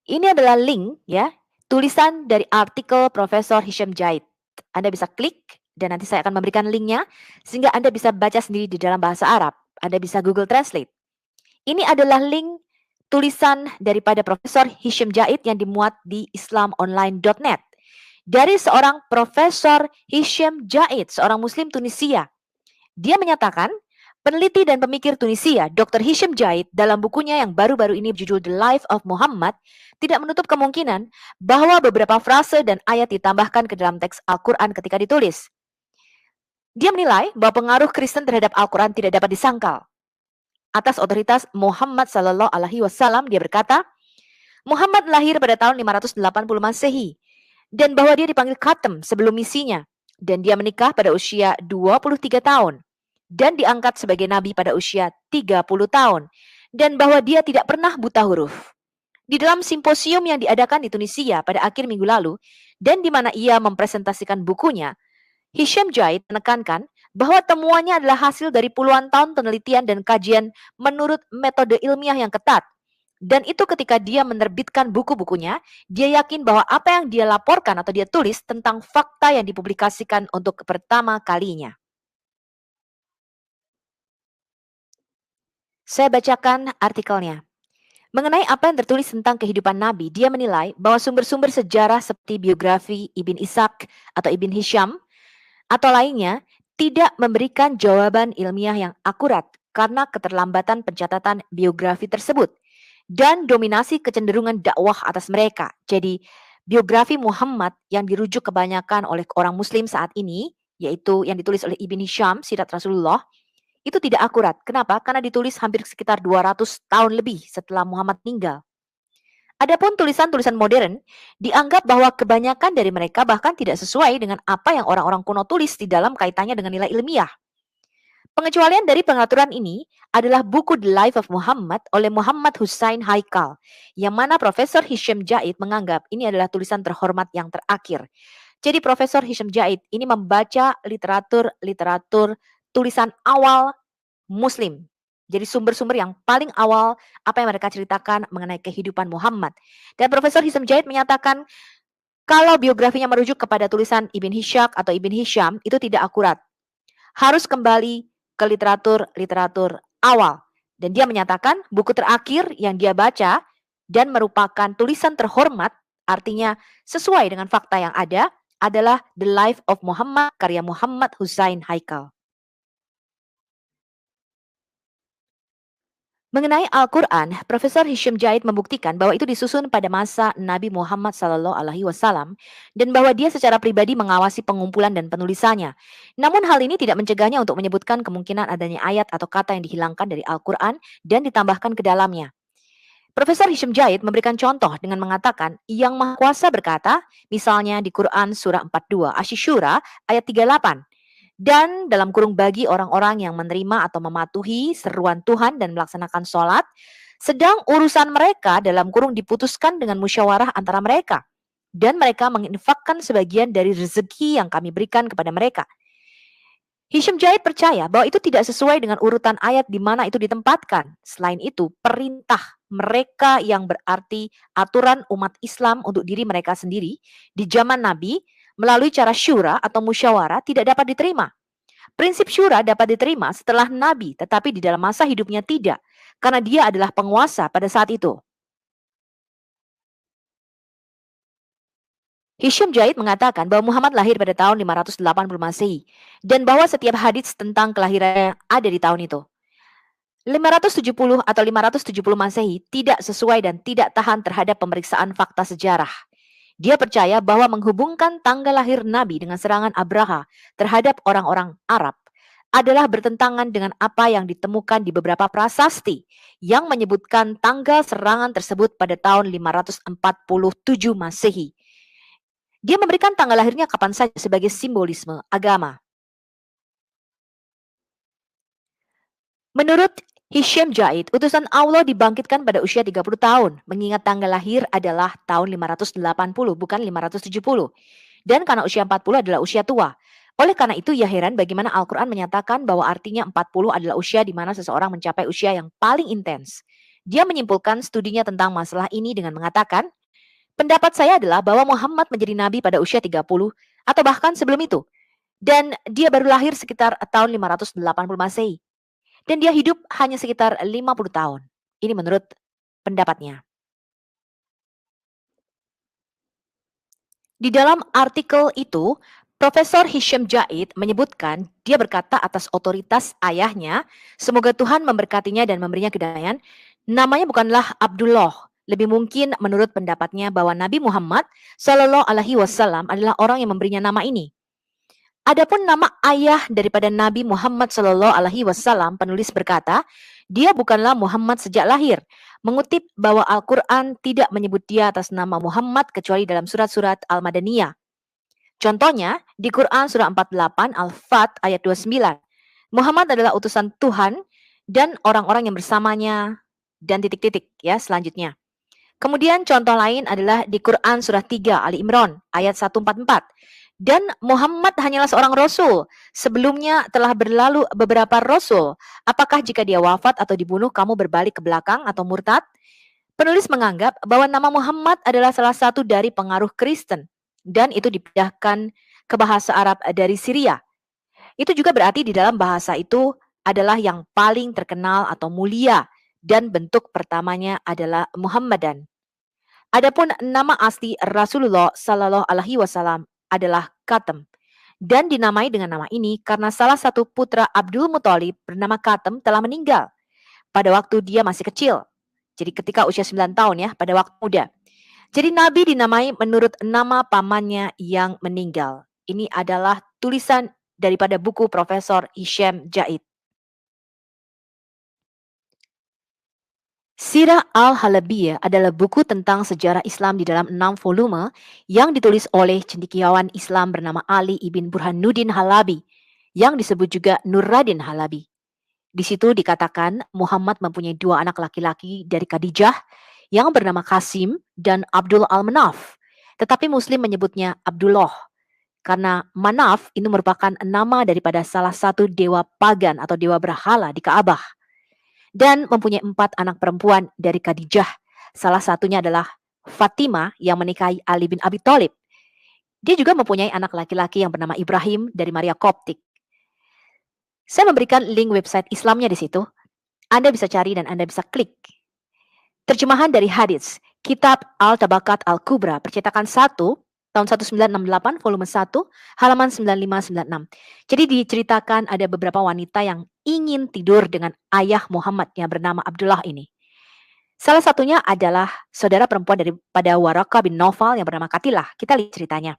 Ini adalah link ya, tulisan dari artikel Profesor Hisham Jaid. Anda bisa klik dan nanti saya akan memberikan linknya sehingga Anda bisa baca sendiri di dalam bahasa Arab. Anda bisa Google Translate. Ini adalah link tulisan daripada Profesor Hisham Jaid yang dimuat di islamonline.net. Dari seorang Profesor Hisham Jaid, seorang Muslim Tunisia. Dia menyatakan, peneliti dan pemikir Tunisia, Dr. Hisham Jaid, dalam bukunya yang baru-baru ini berjudul The Life of Muhammad, tidak menutup kemungkinan bahwa beberapa frase dan ayat ditambahkan ke dalam teks Al-Quran ketika ditulis. Dia menilai bahwa pengaruh Kristen terhadap Al-Quran tidak dapat disangkal. Atas otoritas Muhammad Sallallahu Alaihi Wasallam, dia berkata, Muhammad lahir pada tahun 580 Masehi, dan bahwa dia dipanggil Qasim sebelum misinya, dan dia menikah pada usia 23 tahun, dan diangkat sebagai nabi pada usia 30 tahun, dan bahwa dia tidak pernah buta huruf. Di dalam simposium yang diadakan di Tunisia pada akhir minggu lalu, dan di mana ia mempresentasikan bukunya, Hisham Jaid menekankan bahwa temuannya adalah hasil dari puluhan tahun penelitian dan kajian menurut metode ilmiah yang ketat. Dan itu ketika dia menerbitkan buku-bukunya, dia yakin bahwa apa yang dia laporkan atau dia tulis tentang fakta yang dipublikasikan untuk pertama kalinya. Saya bacakan artikelnya. Mengenai apa yang tertulis tentang kehidupan Nabi, dia menilai bahwa sumber-sumber sejarah seperti biografi Ibn Ishaq atau Ibn Hisham atau lainnya tidak memberikan jawaban ilmiah yang akurat karena keterlambatan pencatatan biografi tersebut dan dominasi kecenderungan dakwah atas mereka. Jadi biografi Muhammad yang dirujuk kebanyakan oleh orang Muslim saat ini, yaitu yang ditulis oleh Ibn Hisham, Sirat Rasulullah, itu tidak akurat. Kenapa? Karena ditulis hampir sekitar 200 tahun lebih setelah Muhammad meninggal. Adapun tulisan-tulisan modern dianggap bahwa kebanyakan dari mereka bahkan tidak sesuai dengan apa yang orang-orang kuno tulis di dalam kaitannya dengan nilai ilmiah. Pengecualian dari pengaturan ini adalah buku The Life of Muhammad oleh Muhammad Hussain Haikal, yang mana Profesor Hisham Jaid menganggap ini adalah tulisan terhormat yang terakhir. Jadi Profesor Hisham Jaid ini membaca literatur tulisan awal Muslim. Jadi sumber-sumber yang paling awal apa yang mereka ceritakan mengenai kehidupan Muhammad. Dan Profesor Hisham Jaid menyatakan kalau biografinya merujuk kepada tulisan Ibn Hishaq atau Ibn Hisham itu tidak akurat. Harus kembali ke literatur awal. Dan dia menyatakan buku terakhir yang dia baca dan merupakan tulisan terhormat, artinya sesuai dengan fakta yang ada, adalah The Life of Muhammad karya Muhammad Hussain Haikal. Mengenai Al-Quran, Profesor Hisham Jaid membuktikan bahwa itu disusun pada masa Nabi Muhammad SAW dan bahwa dia secara pribadi mengawasi pengumpulan dan penulisannya. Namun hal ini tidak mencegahnya untuk menyebutkan kemungkinan adanya ayat atau kata yang dihilangkan dari Al-Quran dan ditambahkan ke dalamnya. Profesor Hisham Jaid memberikan contoh dengan mengatakan, Yang Maha Kuasa berkata, misalnya di Quran surah 42, Asy-Syura ayat 38, dan dalam kurung bagi orang-orang yang menerima atau mematuhi seruan Tuhan dan melaksanakan sholat, sedang urusan mereka dalam kurung diputuskan dengan musyawarah antara mereka. Dan mereka menginfakkan sebagian dari rezeki yang kami berikan kepada mereka. Hisham Jaid percaya bahwa itu tidak sesuai dengan urutan ayat di mana itu ditempatkan. Selain itu, perintah mereka yang berarti aturan umat Islam untuk diri mereka sendiri di zaman Nabi melalui cara syura atau musyawarah tidak dapat diterima. Prinsip syura dapat diterima setelah Nabi, tetapi di dalam masa hidupnya tidak, karena dia adalah penguasa pada saat itu. Hisham Jaid mengatakan bahwa Muhammad lahir pada tahun 580 Masehi, dan bahwa setiap hadits tentang kelahirannya ada di tahun itu. 570 atau 570 Masehi tidak sesuai dan tidak tahan terhadap pemeriksaan fakta sejarah. Dia percaya bahwa menghubungkan tanggal lahir Nabi dengan serangan Abraha terhadap orang-orang Arab adalah bertentangan dengan apa yang ditemukan di beberapa prasasti yang menyebutkan tanggal serangan tersebut pada tahun 547 Masehi. Dia memberikan tanggal lahirnya kapan saja sebagai simbolisme agama. Menurut Hisham Jaid, utusan Allah dibangkitkan pada usia 30 tahun, mengingat tanggal lahir adalah tahun 580, bukan 570. Dan karena usia 40 adalah usia tua. Oleh karena itu, ia heran bagaimana Al-Quran menyatakan bahwa artinya 40 adalah usia di mana seseorang mencapai usia yang paling intens. Dia menyimpulkan studinya tentang masalah ini dengan mengatakan, pendapat saya adalah bahwa Muhammad menjadi nabi pada usia 30 atau bahkan sebelum itu. Dan dia baru lahir sekitar tahun 580 Masehi. Dan dia hidup hanya sekitar 50 tahun. Ini menurut pendapatnya. Di dalam artikel itu, Profesor Hisham Jaid menyebutkan dia berkata atas otoritas ayahnya, semoga Tuhan memberkatinya dan memberinya kedamaian, namanya bukanlah Abdullah. Lebih mungkin menurut pendapatnya bahwa Nabi Muhammad Shallallahu Alaihi Wasallam adalah orang yang memberinya nama ini. Adapun nama ayah daripada Nabi Muhammad Shallallahu Alaihi Wasallam, penulis berkata, dia bukanlah Muhammad sejak lahir. Mengutip bahwa Al-Quran tidak menyebut dia atas nama Muhammad kecuali dalam surat-surat Al-Madaniyah. Contohnya, di Quran surah 48 Al-Fat ayat 29. Muhammad adalah utusan Tuhan dan orang-orang yang bersamanya dan titik-titik ya selanjutnya. Kemudian contoh lain adalah di Quran surah 3 Ali Imran ayat 144. Dan Muhammad hanyalah seorang rasul. Sebelumnya telah berlalu beberapa rasul. Apakah jika dia wafat atau dibunuh kamu berbalik ke belakang atau murtad? Penulis menganggap bahwa nama Muhammad adalah salah satu dari pengaruh Kristen. Dan itu dipindahkan ke bahasa Arab dari Syria. Itu juga berarti di dalam bahasa itu adalah yang paling terkenal atau mulia. Dan bentuk pertamanya adalah Muhammadan. Adapun nama asli Rasulullah Sallallahu Alaihi Wasallam adalah Katem dan dinamai dengan nama ini karena salah satu putra Abdul Muthalib bernama Katem telah meninggal pada waktu dia masih kecil. Jadi ketika usia 9 tahun ya, pada waktu muda. Jadi Nabi dinamai menurut nama pamannya yang meninggal. Ini adalah tulisan daripada buku Profesor Hisham Jaid. Sirah Al-Halabiyah adalah buku tentang sejarah Islam di dalam 6 volume yang ditulis oleh cendekiawan Islam bernama Ali ibn Burhanuddin Halabi. yang disebut juga Nuruddin Halabi. Di situ dikatakan Muhammad mempunyai dua anak laki-laki dari Khadijah yang bernama Qasim dan Abdul Al-Manaf. Tetapi Muslim menyebutnya Abdullah karena Manaf ini merupakan nama daripada salah satu dewa pagan atau dewa berhala di Ka'bah. Dan mempunyai 4 anak perempuan dari Khadijah. Salah satunya adalah Fatimah yang menikahi Ali bin Abi Thalib. Dia juga mempunyai anak laki-laki yang bernama Ibrahim dari Maria Koptik. Saya memberikan link website Islamnya di situ. Anda bisa cari dan Anda bisa klik. Terjemahan dari hadits, Kitab Al-Tabaqat Al-Kubra, percetakan 1, tahun 1968, volume 1, halaman 9596. Jadi diceritakan ada beberapa wanita yang ingin tidur dengan ayah Muhammad yang bernama Abdullah ini. Salah satunya adalah saudara perempuan daripada Waraka bin Nawfal yang bernama Katilah. Kita lihat ceritanya.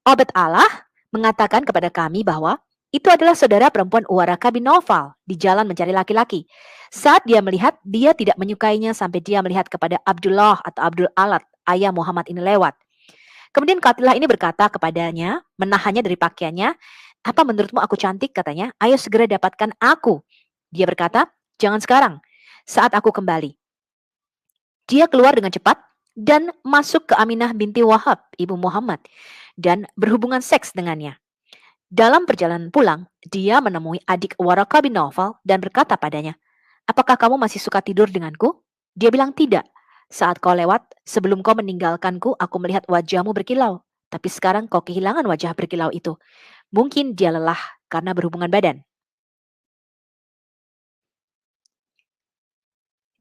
Abd Allah mengatakan kepada kami bahwa itu adalah saudara perempuan Waraka bin Nawfal di jalan mencari laki-laki. Saat dia melihat, dia tidak menyukainya sampai dia melihat kepada Abdullah atau Abdul Alat, ayah Muhammad ini lewat. Kemudian Katilah ini berkata kepadanya, menahannya dari pakaiannya, "Apa menurutmu aku cantik?" katanya. "Ayo segera dapatkan aku." Dia berkata, "Jangan sekarang, saat aku kembali." Dia keluar dengan cepat dan masuk ke Aminah binti Wahab, ibu Muhammad, dan berhubungan seks dengannya. Dalam perjalanan pulang, dia menemui adik Waraka bin Nawfal dan berkata padanya, "Apakah kamu masih suka tidur denganku?" Dia bilang, "Tidak. Saat kau lewat, sebelum kau meninggalkanku, aku melihat wajahmu berkilau. Tapi sekarang kau kehilangan wajah berkilau itu. Mungkin dia lelah karena berhubungan badan."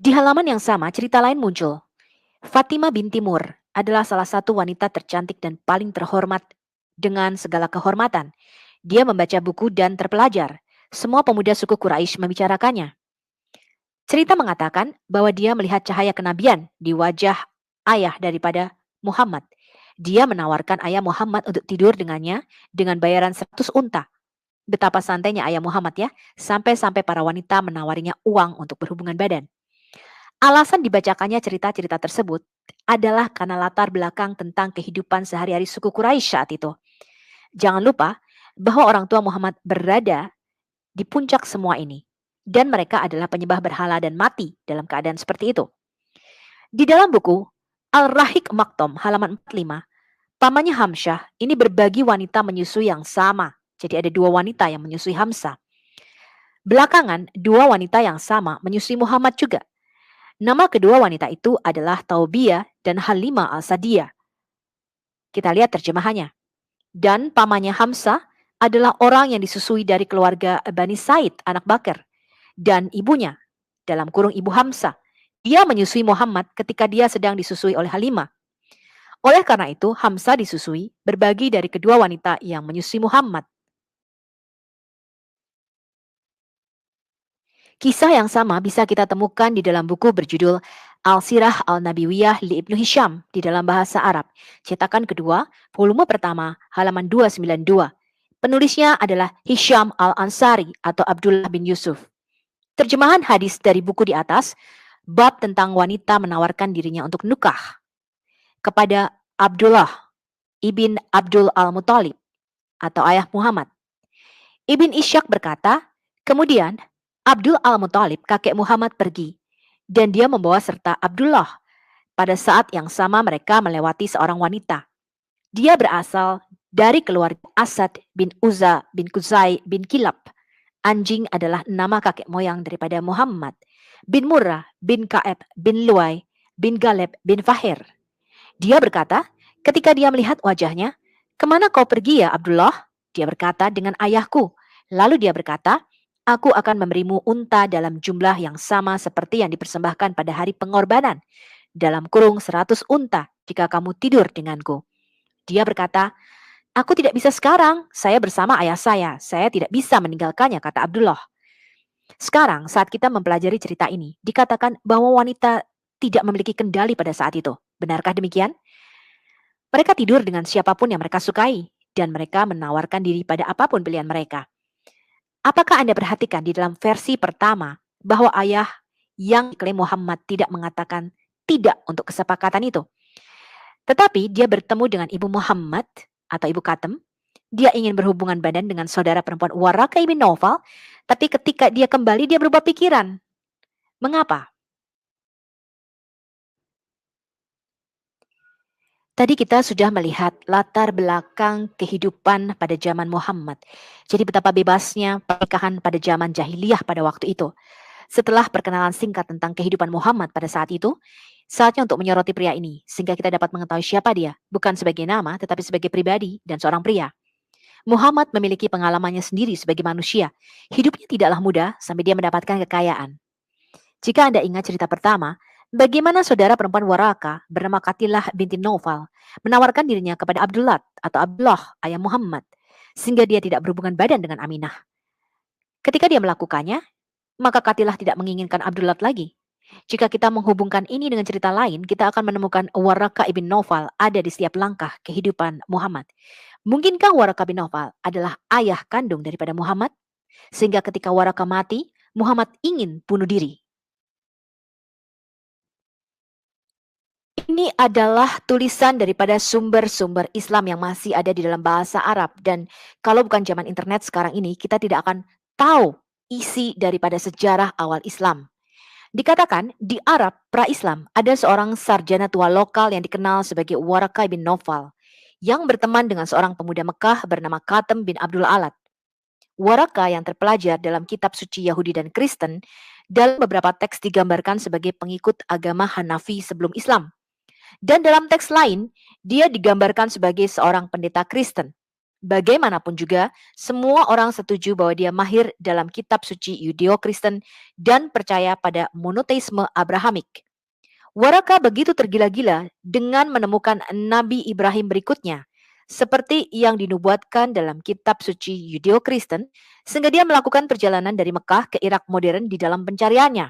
Di halaman yang sama, cerita lain muncul. Fatimah binti Mur adalah salah satu wanita tercantik dan paling terhormat dengan segala kehormatan. Dia membaca buku dan terpelajar. Semua pemuda suku Quraisy membicarakannya. Cerita mengatakan bahwa dia melihat cahaya kenabian di wajah ayah daripada Muhammad. Dia menawarkan ayah Muhammad untuk tidur dengannya dengan bayaran 100 unta. Betapa santainya ayah Muhammad ya, sampai-sampai para wanita menawarinya uang untuk berhubungan badan. Alasan dibacakannya cerita-cerita tersebut adalah karena latar belakang tentang kehidupan sehari-hari suku Quraisy saat itu. Jangan lupa bahwa orang tua Muhammad berada di puncak semua ini. Dan mereka adalah penyembah berhala dan mati dalam keadaan seperti itu. Di dalam buku Al-Rahiq Maktum halaman 45, pamannya Hamzah ini berbagi wanita menyusui yang sama. Jadi ada 2 wanita yang menyusui Hamzah. Belakangan 2 wanita yang sama menyusui Muhammad juga. Nama kedua wanita itu adalah Taubiyah dan Halimah al-Sadiyah. Kita lihat terjemahannya. Dan pamannya Hamzah adalah orang yang disusui dari keluarga Bani Said, anak Bakar. Dan ibunya, dalam kurung ibu Hamzah, dia menyusui Muhammad ketika dia sedang disusui oleh Halimah. Oleh karena itu, Hamzah disusui berbagi dari kedua wanita yang menyusui Muhammad. Kisah yang sama bisa kita temukan di dalam buku berjudul Al-Sirah Al-Nabawiyah li Ibnu Hisham di dalam bahasa Arab, cetakan kedua, volume pertama, halaman 292. Penulisnya adalah Hisham Al-Ansari atau Abdullah bin Yusuf. Terjemahan hadis dari buku di atas, bab tentang wanita menawarkan dirinya untuk nukah kepada Abdullah ibn Abdul Al-Muttalib atau ayah Muhammad. Ibn Ishaq berkata, kemudian Abdul Al-Muttalib kakek Muhammad pergi dan dia membawa serta Abdullah. Pada saat yang sama mereka melewati seorang wanita. Dia berasal dari keluarga Asad bin Uzza bin Qusay bin Kilab. Anjing adalah nama kakek moyang daripada Muhammad. Bin Murrah bin Ka'ab bin Luay bin Galeb bin Fahir. Dia berkata, ketika dia melihat wajahnya, "Kemana kau pergi ya Abdullah?" Dia berkata, "Dengan ayahku." Lalu dia berkata, "Aku akan memberimu unta dalam jumlah yang sama seperti yang dipersembahkan pada hari pengorbanan. Dalam kurung 100 unta jika kamu tidur denganku." Dia berkata, "Aku tidak bisa sekarang, saya bersama ayah saya tidak bisa meninggalkannya," kata Abdullah. Sekarang saat kita mempelajari cerita ini, dikatakan bahwa wanita tidak memiliki kendali pada saat itu. Benarkah demikian? Mereka tidur dengan siapapun yang mereka sukai, dan mereka menawarkan diri pada apapun pilihan mereka. Apakah Anda perhatikan di dalam versi pertama bahwa ayah yang diklaim Muhammad tidak mengatakan tidak untuk kesepakatan itu? Tetapi dia bertemu dengan ibu Muhammad atau ibu Katem Dia ingin berhubungan badan dengan saudara perempuan Waraka ibn Naufal, tapi ketika dia kembali dia berubah pikiran. Mengapa? Tadi kita sudah melihat latar belakang kehidupan pada zaman Muhammad. Jadi betapa bebasnya pernikahan pada zaman jahiliyah pada waktu itu. Setelah perkenalan singkat tentang kehidupan Muhammad pada saat itu, saatnya untuk menyoroti pria ini sehingga kita dapat mengetahui siapa dia, bukan sebagai nama tetapi sebagai pribadi dan seorang pria. Muhammad memiliki pengalamannya sendiri sebagai manusia. Hidupnya tidaklah mudah sampai dia mendapatkan kekayaan. Jika Anda ingat cerita pertama, bagaimana saudara perempuan Waraka bernama Katilah binti Naufal menawarkan dirinya kepada Abdullah atau Abdullah ayah Muhammad sehingga dia tidak berhubungan badan dengan Aminah. Ketika dia melakukannya, maka Katilah tidak menginginkan Abdullah lagi. Jika kita menghubungkan ini dengan cerita lain, kita akan menemukan Waraka ibn Naufal ada di setiap langkah kehidupan Muhammad. Mungkinkah Waraka bin Naufal adalah ayah kandung daripada Muhammad? Sehingga ketika Waraka mati, Muhammad ingin bunuh diri. Ini adalah tulisan daripada sumber-sumber Islam yang masih ada di dalam bahasa Arab. Dan kalau bukan zaman internet sekarang ini, kita tidak akan tahu isi daripada sejarah awal Islam. Dikatakan di Arab pra-Islam ada seorang sarjana tua lokal yang dikenal sebagai Waraka bin Naufal yang berteman dengan seorang pemuda Mekah bernama Katem bin Abdul Alat. Waraka yang terpelajar dalam kitab suci Yahudi dan Kristen dalam beberapa teks digambarkan sebagai pengikut agama Hanafi sebelum Islam. Dan dalam teks lain, dia digambarkan sebagai seorang pendeta Kristen. Bagaimanapun juga, semua orang setuju bahwa dia mahir dalam kitab suci Yudeo-Kristen dan percaya pada monoteisme Abrahamik. Waraka begitu tergila-gila dengan menemukan Nabi Ibrahim berikutnya, seperti yang dinubuatkan dalam kitab suci Yudeo-Kristen, sehingga dia melakukan perjalanan dari Mekah ke Irak modern di dalam pencariannya.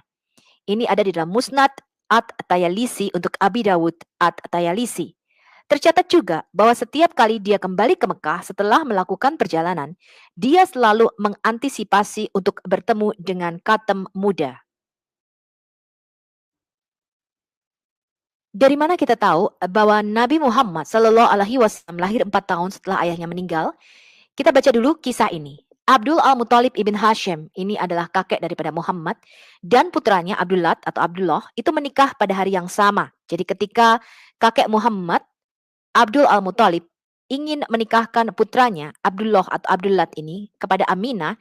Ini ada di dalam Musnad At-Tayalisi untuk Abi Dawud At-Tayalisi. Tercatat juga bahwa setiap kali dia kembali ke Mekah setelah melakukan perjalanan, dia selalu mengantisipasi untuk bertemu dengan Katem muda. Dari mana kita tahu bahwa Nabi Muhammad Shallallahu Alaihi Wasallam lahir 4 tahun setelah ayahnya meninggal? Kita baca dulu kisah ini. Abdul Al-Muttalib ibn Hashim, ini adalah kakek daripada Muhammad, dan putranya Abdullah atau Abdullah itu menikah pada hari yang sama. Jadi ketika kakek Muhammad, Abdul Al-Muttalib, ingin menikahkan putranya Abdullah atau Abdullah ini kepada Aminah,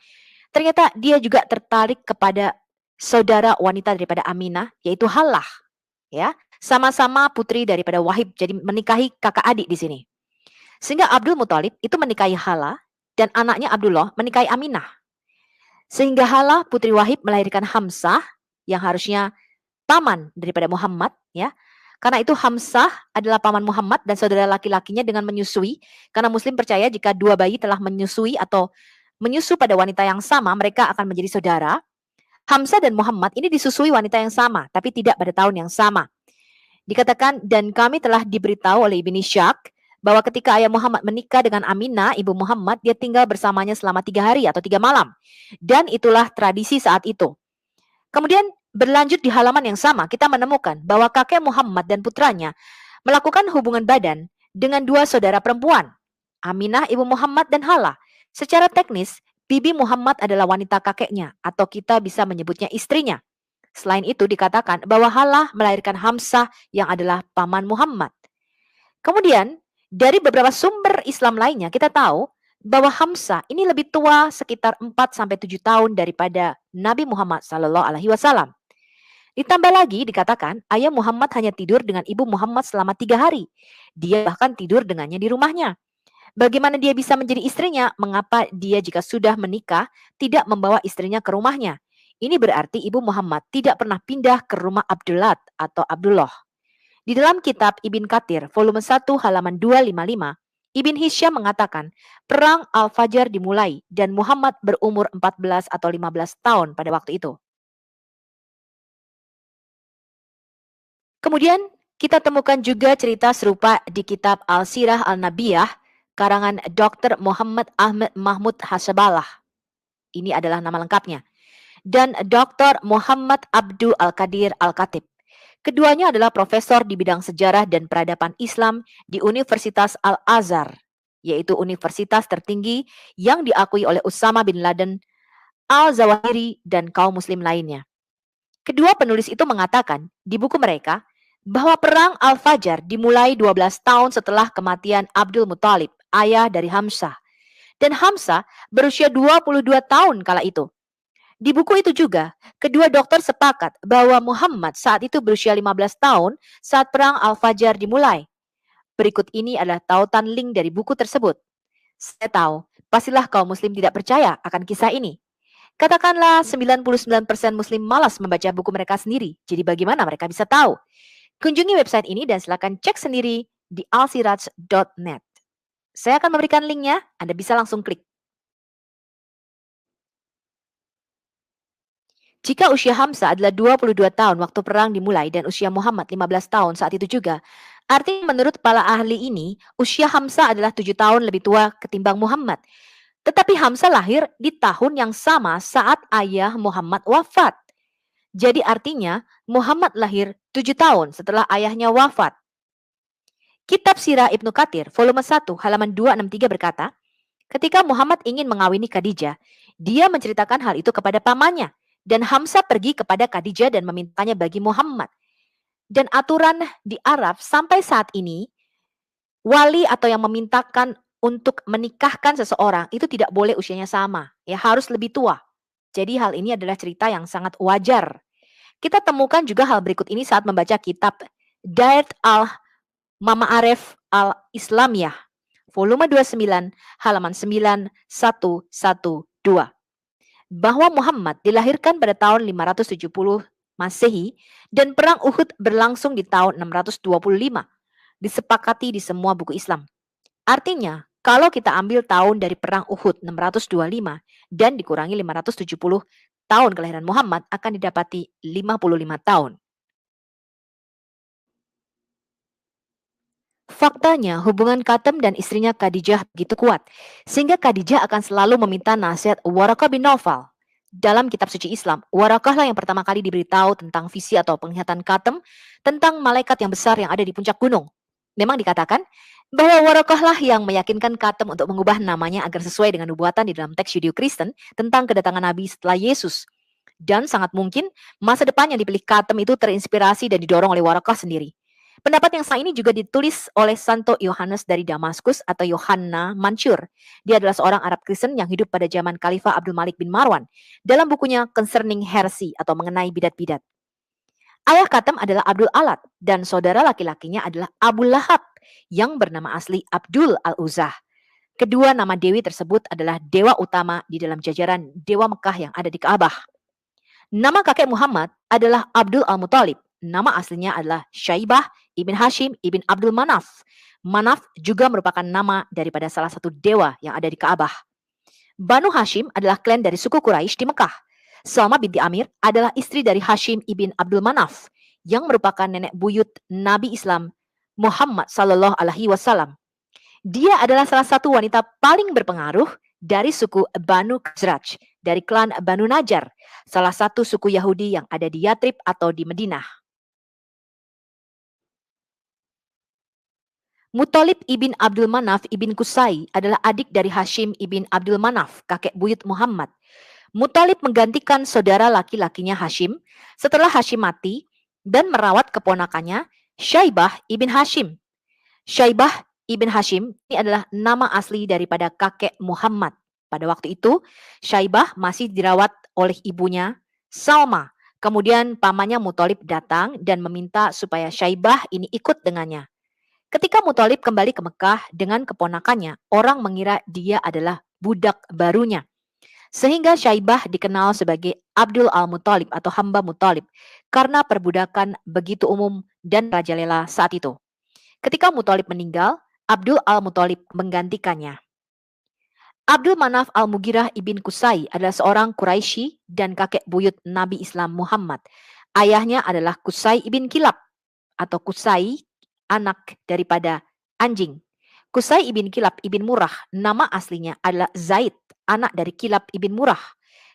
ternyata dia juga tertarik kepada saudara wanita daripada Aminah, yaitu Halah. Ya, sama-sama putri daripada Wahib, jadi menikahi kakak adik di sini. Sehingga Abdul Muthalib itu menikahi Halah dan anaknya Abdullah menikahi Aminah. Sehingga Halah putri Wahib melahirkan Hamzah yang harusnya paman daripada Muhammad, ya. Karena itu Hamzah adalah paman Muhammad dan saudara laki-lakinya dengan menyusui. Karena Muslim percaya jika dua bayi telah menyusui atau menyusu pada wanita yang sama, mereka akan menjadi saudara. Hamzah dan Muhammad ini disusui wanita yang sama, tapi tidak pada tahun yang sama. Dikatakan, dan kami telah diberitahu oleh Ibn Ishaq bahwa ketika ayah Muhammad menikah dengan Aminah, ibu Muhammad, dia tinggal bersamanya selama 3 hari atau 3 malam. Dan itulah tradisi saat itu. Kemudian berlanjut di halaman yang sama, kita menemukan bahwa kakek Muhammad dan putranya melakukan hubungan badan dengan 2 saudara perempuan, Aminah, ibu Muhammad, dan Halah. Secara teknis, Bibi Muhammad adalah wanita kakeknya, atau kita bisa menyebutnya istrinya. Selain itu dikatakan bahwa Halah melahirkan Hamzah yang adalah paman Muhammad. Kemudian dari beberapa sumber Islam lainnya kita tahu bahwa Hamzah ini lebih tua sekitar 4-7 tahun daripada Nabi Muhammad Sallallahu Alaihi Wasallam. Ditambah lagi dikatakan ayah Muhammad hanya tidur dengan ibu Muhammad selama 3 hari. Dia bahkan tidur dengannya di rumahnya. Bagaimana dia bisa menjadi istrinya? Mengapa dia jika sudah menikah tidak membawa istrinya ke rumahnya? Ini berarti ibu Muhammad tidak pernah pindah ke rumah Abdullah atau Abdullah. Di dalam kitab Ibn Katsir, volume 1 halaman 255, Ibn Hisham mengatakan, perang Al-Fajr dimulai dan Muhammad berumur 14 atau 15 tahun pada waktu itu. Kemudian kita temukan juga cerita serupa di kitab Al-Sirah Al-Nabiyah, karangan Dr. Muhammad Ahmad Mahmud Hasabalah. Ini adalah nama lengkapnya. Dan Dr. Muhammad Abdul Al-Qadir Al-Khatib. Keduanya adalah profesor di bidang sejarah dan peradaban Islam di Universitas Al-Azhar. yaitu universitas tertinggi yang diakui oleh Usama bin Laden, Al-Zawahiri, dan kaum muslim lainnya. Kedua penulis itu mengatakan di buku mereka bahwa perang Al-Fajar dimulai 12 tahun setelah kematian Abdul Muthalib, ayah dari Hamzah. Dan Hamzah berusia 22 tahun kala itu. Di buku itu juga, kedua dokter sepakat bahwa Muhammad saat itu berusia 15 tahun saat perang Al-Fajar dimulai. Berikut ini adalah tautan link dari buku tersebut. Saya tahu, pastilah kaum muslim tidak percaya akan kisah ini. Katakanlah 99% muslim malas membaca buku mereka sendiri. Jadi bagaimana mereka bisa tahu? Kunjungi website ini dan silakan cek sendiri di alsiraj.net. Saya akan memberikan linknya, Anda bisa langsung klik. Jika usia Hamzah adalah 22 tahun waktu perang dimulai dan usia Muhammad 15 tahun saat itu juga, artinya menurut para ahli ini, usia Hamzah adalah 7 tahun lebih tua ketimbang Muhammad. Tetapi Hamzah lahir di tahun yang sama saat ayah Muhammad wafat. Jadi artinya Muhammad lahir 7 tahun setelah ayahnya wafat. Kitab Sirah Ibnu Katsir, volume 1, halaman 263 berkata, ketika Muhammad ingin mengawini Khadijah, dia menceritakan hal itu kepada pamannya. Dan Hamzah pergi kepada Khadijah dan memintanya bagi Muhammad. Dan aturan di Arab sampai saat ini, wali atau yang memintakan untuk menikahkan seseorang itu tidak boleh usianya sama. Ya, harus lebih tua. Jadi hal ini adalah cerita yang sangat wajar. Kita temukan juga hal berikut ini saat membaca kitab Dairat al-Ma'arif al-Islamiyah, volume 29, halaman 9112. Bahwa Muhammad dilahirkan pada tahun 570 Masehi dan perang Uhud berlangsung di tahun 625. Disepakati di semua buku Islam. Artinya, kalau kita ambil tahun dari perang Uhud 625 dan dikurangi 570 tahun kelahiran Muhammad akan didapati 55 tahun. Faktanya, hubungan Katem dan istrinya Khadijah begitu kuat, sehingga Khadijah akan selalu meminta nasihat Waraqah bin Naufal. Dalam kitab suci Islam, Waraqah lah yang pertama kali diberitahu tentang visi atau penglihatan Katem tentang malaikat yang besar yang ada di puncak gunung. Memang dikatakan bahwa Waraqah lah yang meyakinkan Katem untuk mengubah namanya agar sesuai dengan nubuatan di dalam teks Yudeo-Kristen tentang kedatangan Nabi setelah Yesus. Dan sangat mungkin masa depan yang dipilih Katem itu terinspirasi dan didorong oleh Waraqah sendiri. Pendapat yang sama ini juga ditulis oleh Santo Yohanes dari Damaskus atau Yohanna Mansur. Dia adalah seorang Arab Kristen yang hidup pada zaman Khalifah Abdul Malik bin Marwan dalam bukunya Concerning Heresy atau mengenai bidat-bidat. Ayah Katem adalah Abdul Alat dan saudara laki-lakinya adalah Abu Lahab yang bernama asli Abdul Al-Uzzah. Kedua nama dewi tersebut adalah dewa utama di dalam jajaran dewa Mekah yang ada di Ka'bah. Nama kakek Muhammad adalah Abdul Al-Muthalib. Nama aslinya adalah Syaibah ibn Hashim ibn Abdul Manaf. Manaf juga merupakan nama daripada salah satu dewa yang ada di Ka'bah. Banu Hashim adalah klan dari suku Quraisy di Mekah. Salma binti Amir adalah istri dari Hashim ibn Abdul Manaf yang merupakan nenek buyut Nabi Islam Muhammad Sallallahu Alaihi Wasallam. Dia adalah salah satu wanita paling berpengaruh dari suku Banu Khazraj, dari klan Banu Najjar, salah satu suku Yahudi yang ada di Yatrib atau di Madinah. Muthalib ibn Abdul Manaf ibn Qusay adalah adik dari Hashim ibn Abdul Manaf, kakek buyut Muhammad. Muthalib menggantikan saudara laki-lakinya Hashim setelah Hashim mati dan merawat keponakannya Syaibah ibn Hashim. Syaibah ibn Hashim ini adalah nama asli daripada kakek Muhammad. Pada waktu itu, Syaibah masih dirawat oleh ibunya Salma. Kemudian pamannya Muthalib datang dan meminta supaya Syaibah ini ikut dengannya. Ketika Muthalib kembali ke Mekah dengan keponakannya, orang mengira dia adalah budak barunya. Sehingga Syaibah dikenal sebagai Abdul Al-Muthalib atau hamba Muthalib karena perbudakan begitu umum dan rajalela saat itu. Ketika Muthalib meninggal, Abdul Al-Muthalib menggantikannya. Abdul Manaf Al-Mughirah ibn Qusay adalah seorang Quraisy dan kakek buyut Nabi Islam Muhammad. Ayahnya adalah Qusay ibn Kilab atau Qusay, anak daripada anjing. Qusay ibn Kilab ibn Murrah, nama aslinya adalah Zaid, anak dari Kilab ibn Murrah.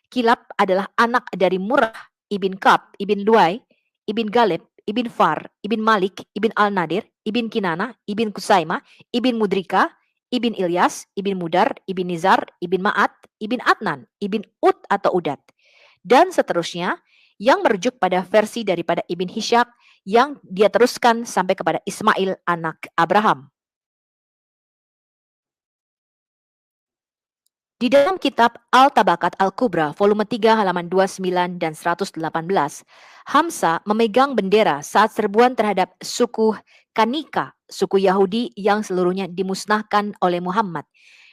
Kilab adalah anak dari Murrah ibn Kab ibn Luay, ibn Galib, ibn Far, ibn Malik, ibn Al-Nadir, ibn Kinana, ibn Kusaima, ibn Mudrika, Ibn Ilyas, Ibn Mudar, Ibn Nizar, Ibn Ma'at, Ibn Adnan, Ibn Ud atau Udat, dan seterusnya yang merujuk pada versi daripada Ibn Hishak yang dia teruskan sampai kepada Ismail anak Abraham. Di dalam kitab Al-Tabakat Al-Kubra volume 3 halaman 29 dan 118, Hamsa memegang bendera saat serbuan terhadap suku Kanika, suku Yahudi yang seluruhnya dimusnahkan oleh Muhammad.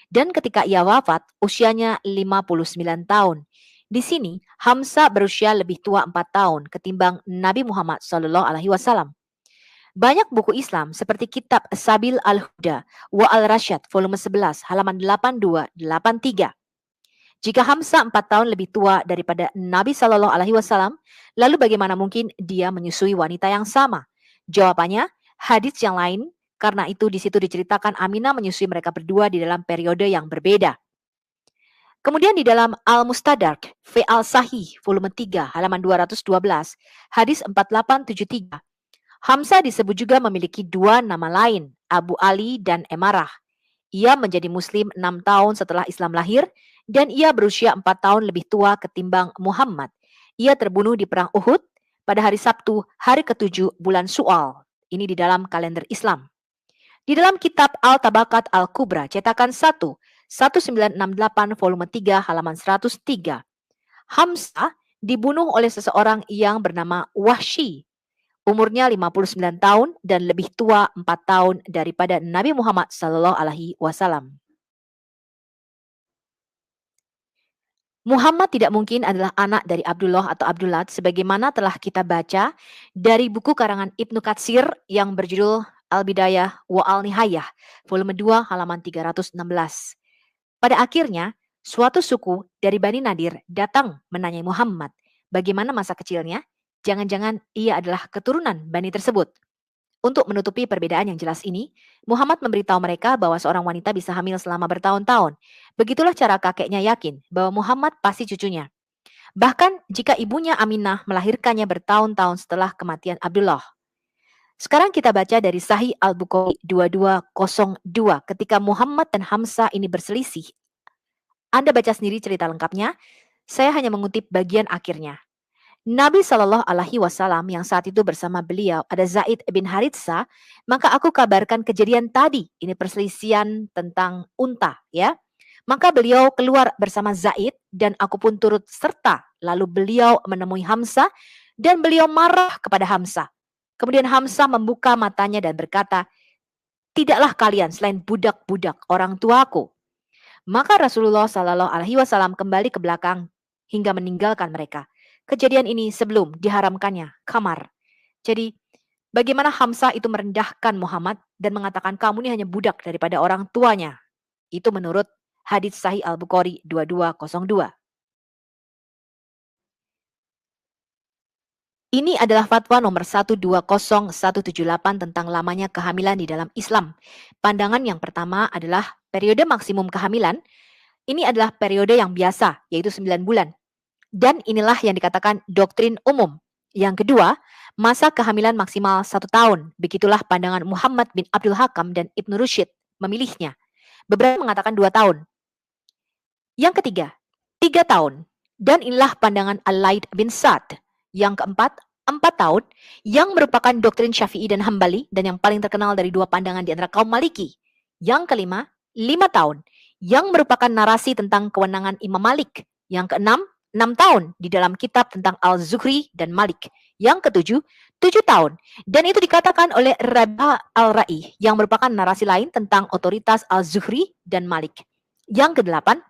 Dan ketika ia wafat, usianya 59 tahun. Di sini, Hamsa berusia lebih tua 4 tahun ketimbang Nabi Muhammad SAW. Banyak buku Islam seperti kitab Sabil Al-Huda wa Al-Rasyad volume 11 halaman 82-83. Jika Hamsa 4 tahun lebih tua daripada Nabi Shallallahu Alaihi Wasallam, lalu bagaimana mungkin dia menyusui wanita yang sama? Jawabannya, hadits yang lain, karena itu di situ diceritakan Aminah menyusui mereka berdua di dalam periode yang berbeda. Kemudian di dalam Al-Mustadrak, Fi Al-Sahih, volume 3, halaman 212, hadis 4873, Hamsa disebut juga memiliki dua nama lain, Abu Ali dan Emarah. Ia menjadi muslim 6 tahun setelah Islam lahir dan ia berusia 4 tahun lebih tua ketimbang Muhammad. Ia terbunuh di perang Uhud pada hari Sabtu, hari ke-7 bulan Su'al. Ini di dalam kalender Islam. Di dalam kitab Al-Tabakat Al-Kubra cetakan 1968 volume 3 halaman 103. Hamsa dibunuh oleh seseorang yang bernama Wahsy. Umurnya 59 tahun dan lebih tua 4 tahun daripada Nabi Muhammad SAW. Muhammad tidak mungkin adalah anak dari Abdullah atau Abdullah sebagaimana telah kita baca dari buku karangan Ibnu Katsir yang berjudul Al-Bidayah wa Al-Nihayah, volume 2 halaman 316. Pada akhirnya, suatu suku dari Bani Nadir datang menanyai Muhammad, bagaimana masa kecilnya? Jangan-jangan ia adalah keturunan Bani tersebut. Untuk menutupi perbedaan yang jelas ini, Muhammad memberitahu mereka bahwa seorang wanita bisa hamil selama bertahun-tahun. Begitulah cara kakeknya yakin bahwa Muhammad pasti cucunya. Bahkan jika ibunya Aminah melahirkannya bertahun-tahun setelah kematian Abdullah. Sekarang kita baca dari Sahih Al-Bukhari 2202 ketika Muhammad dan Hamzah ini berselisih. Anda baca sendiri cerita lengkapnya, saya hanya mengutip bagian akhirnya. Nabi Shallallahu Alaihi Wasallam yang saat itu bersama beliau ada Zaid bin Haritsa, maka aku kabarkan kejadian tadi, ini perselisihan tentang unta ya. Maka beliau keluar bersama Zaid dan aku pun turut serta. Lalu beliau menemui Hamzah dan beliau marah kepada Hamzah. Kemudian Hamzah membuka matanya dan berkata, tidaklah kalian selain budak-budak orang tuaku. Maka Rasulullah Shallallahu Alaihi Wasallam kembali ke belakang hingga meninggalkan mereka. Kejadian ini sebelum diharamkannya khamar. Jadi bagaimana Hamzah itu merendahkan Muhammad dan mengatakan kamu ini hanya budak daripada orang tuanya. Itu menurut hadits Sahih Al-Bukhari 2202. Ini adalah fatwa nomor 120178 tentang lamanya kehamilan di dalam Islam. Pandangan yang pertama adalah periode maksimum kehamilan. Ini adalah periode yang biasa, yaitu 9 bulan. Dan inilah yang dikatakan doktrin umum. Yang kedua, masa kehamilan maksimal 1 tahun. Begitulah pandangan Muhammad bin Abdul Hakam dan Ibnu Rushd memilihnya. Beberapa mengatakan 2 tahun. Yang ketiga, 3 tahun. Dan inilah pandangan Al-Laid bin Sa'd. Yang keempat, 4 tahun, yang merupakan doktrin Syafi'i dan Hambali, dan yang paling terkenal dari dua pandangan di antara kaum Maliki. Yang kelima, 5 tahun, yang merupakan narasi tentang kewenangan Imam Malik. Yang keenam, 6 tahun di dalam kitab tentang Al-Zuhri dan Malik. Yang ketujuh, 7 tahun. Dan itu dikatakan oleh Rabi' Al-Ra'i yang merupakan narasi lain tentang otoritas Al-Zuhri dan Malik. Yang kedelapan,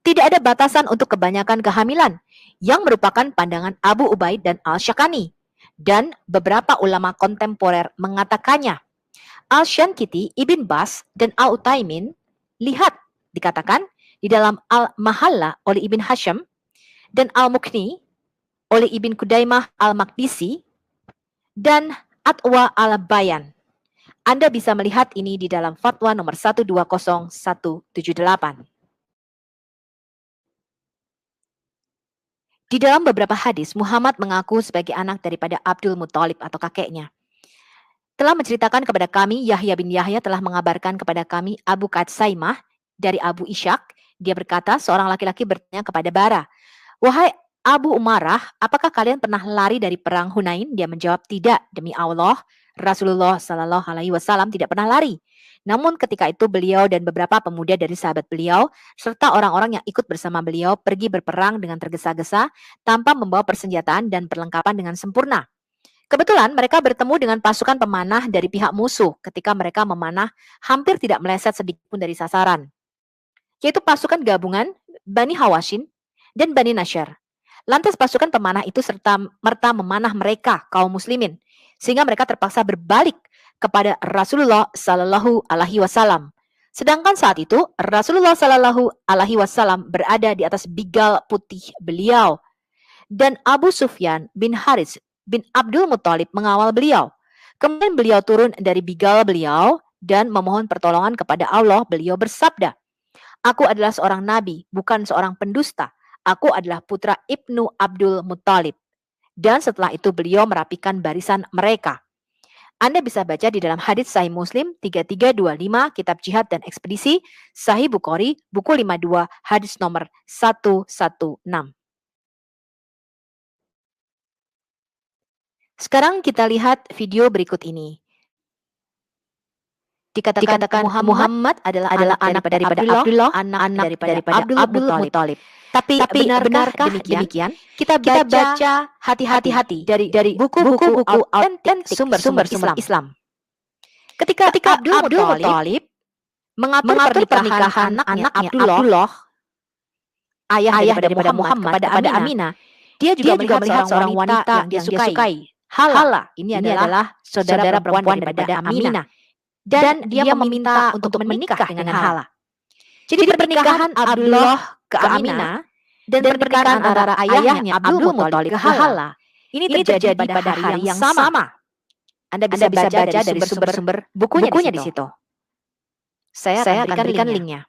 tidak ada batasan untuk kebanyakan kehamilan yang merupakan pandangan Abu Ubaid dan Al-Syakani. Dan beberapa ulama kontemporer mengatakannya. Al-Shankiti, Ibn Bas, dan Al-Utaimin, lihat, dikatakan di dalam Al-Mahalla oleh Ibn Hasham, dan Al-Muqni oleh Ibn Qudaimah Al-Maqdisi dan Atwa Al-Bayan. Anda bisa melihat ini di dalam fatwa nomor 120178. Di dalam beberapa hadis, Muhammad mengaku sebagai anak daripada Abdul Muthalib atau kakeknya. telah menceritakan kepada kami, Yahya bin Yahya telah mengabarkan kepada kami Abu Qatsaimah dari Abu Ishaq. Dia berkata, seorang laki-laki bertanya kepada Bara, "Wahai Abu Umarah, apakah kalian pernah lari dari perang Hunain?" Dia menjawab, "Tidak, demi Allah, Rasulullah Shallallahu Alaihi Wasallam tidak pernah lari." Namun ketika itu beliau dan beberapa pemuda dari sahabat beliau serta orang-orang yang ikut bersama beliau pergi berperang dengan tergesa-gesa tanpa membawa persenjataan dan perlengkapan dengan sempurna. Kebetulan mereka bertemu dengan pasukan pemanah dari pihak musuh ketika mereka memanah hampir tidak meleset sedikit pun dari sasaran, yaitu pasukan gabungan Bani Hawashin dan Bani Nasyar. Lantas pasukan pemanah itu serta merta memanah mereka, kaum muslimin, sehingga mereka terpaksa berbalik kepada Rasulullah Sallallahu Alaihi Wasallam. Sedangkan saat itu Rasulullah Sallallahu Alaihi Wasallam berada di atas bigal putih beliau dan Abu Sufyan bin Harits bin Abdul Muthalib mengawal beliau. Kemudian beliau turun dari bigal beliau dan memohon pertolongan kepada Allah. Beliau bersabda, "Aku adalah seorang nabi, bukan seorang pendusta. Aku adalah putra Ibnu Abdul Muthalib." Dan setelah itu beliau merapikan barisan mereka. Anda bisa baca di dalam hadits Sahih Muslim 3325, Kitab Jihad dan Ekspedisi, Sahih Bukhari, buku 52, hadis nomor 116. Sekarang kita lihat video berikut ini. Dikatakan Muhammad adalah anak daripada Abdullah, anak daripada Abdul Muthalib. Tapi benarkah demikian? Kita baca hati-hati dari buku-buku autentik sumber-sumber Islam. Ketika Abdul Muthalib mengatur pernikahan anaknya Abdullah, ayah daripada Muhammad kepada Aminah, dia juga melihat seorang wanita yang dia sukai. Hala, ini adalah saudara perempuan daripada Aminah. Dan dia meminta untuk menikah dengan Hala. Jadi pernikahan Abdullah ke Aminah dan pernikahan antara ayahnya Abdul Muthalib ke Hala ini terjadi pada hari yang sama. Anda bisa baca dari sumber-sumber bukunya di situ. Saya akan berikan linknya.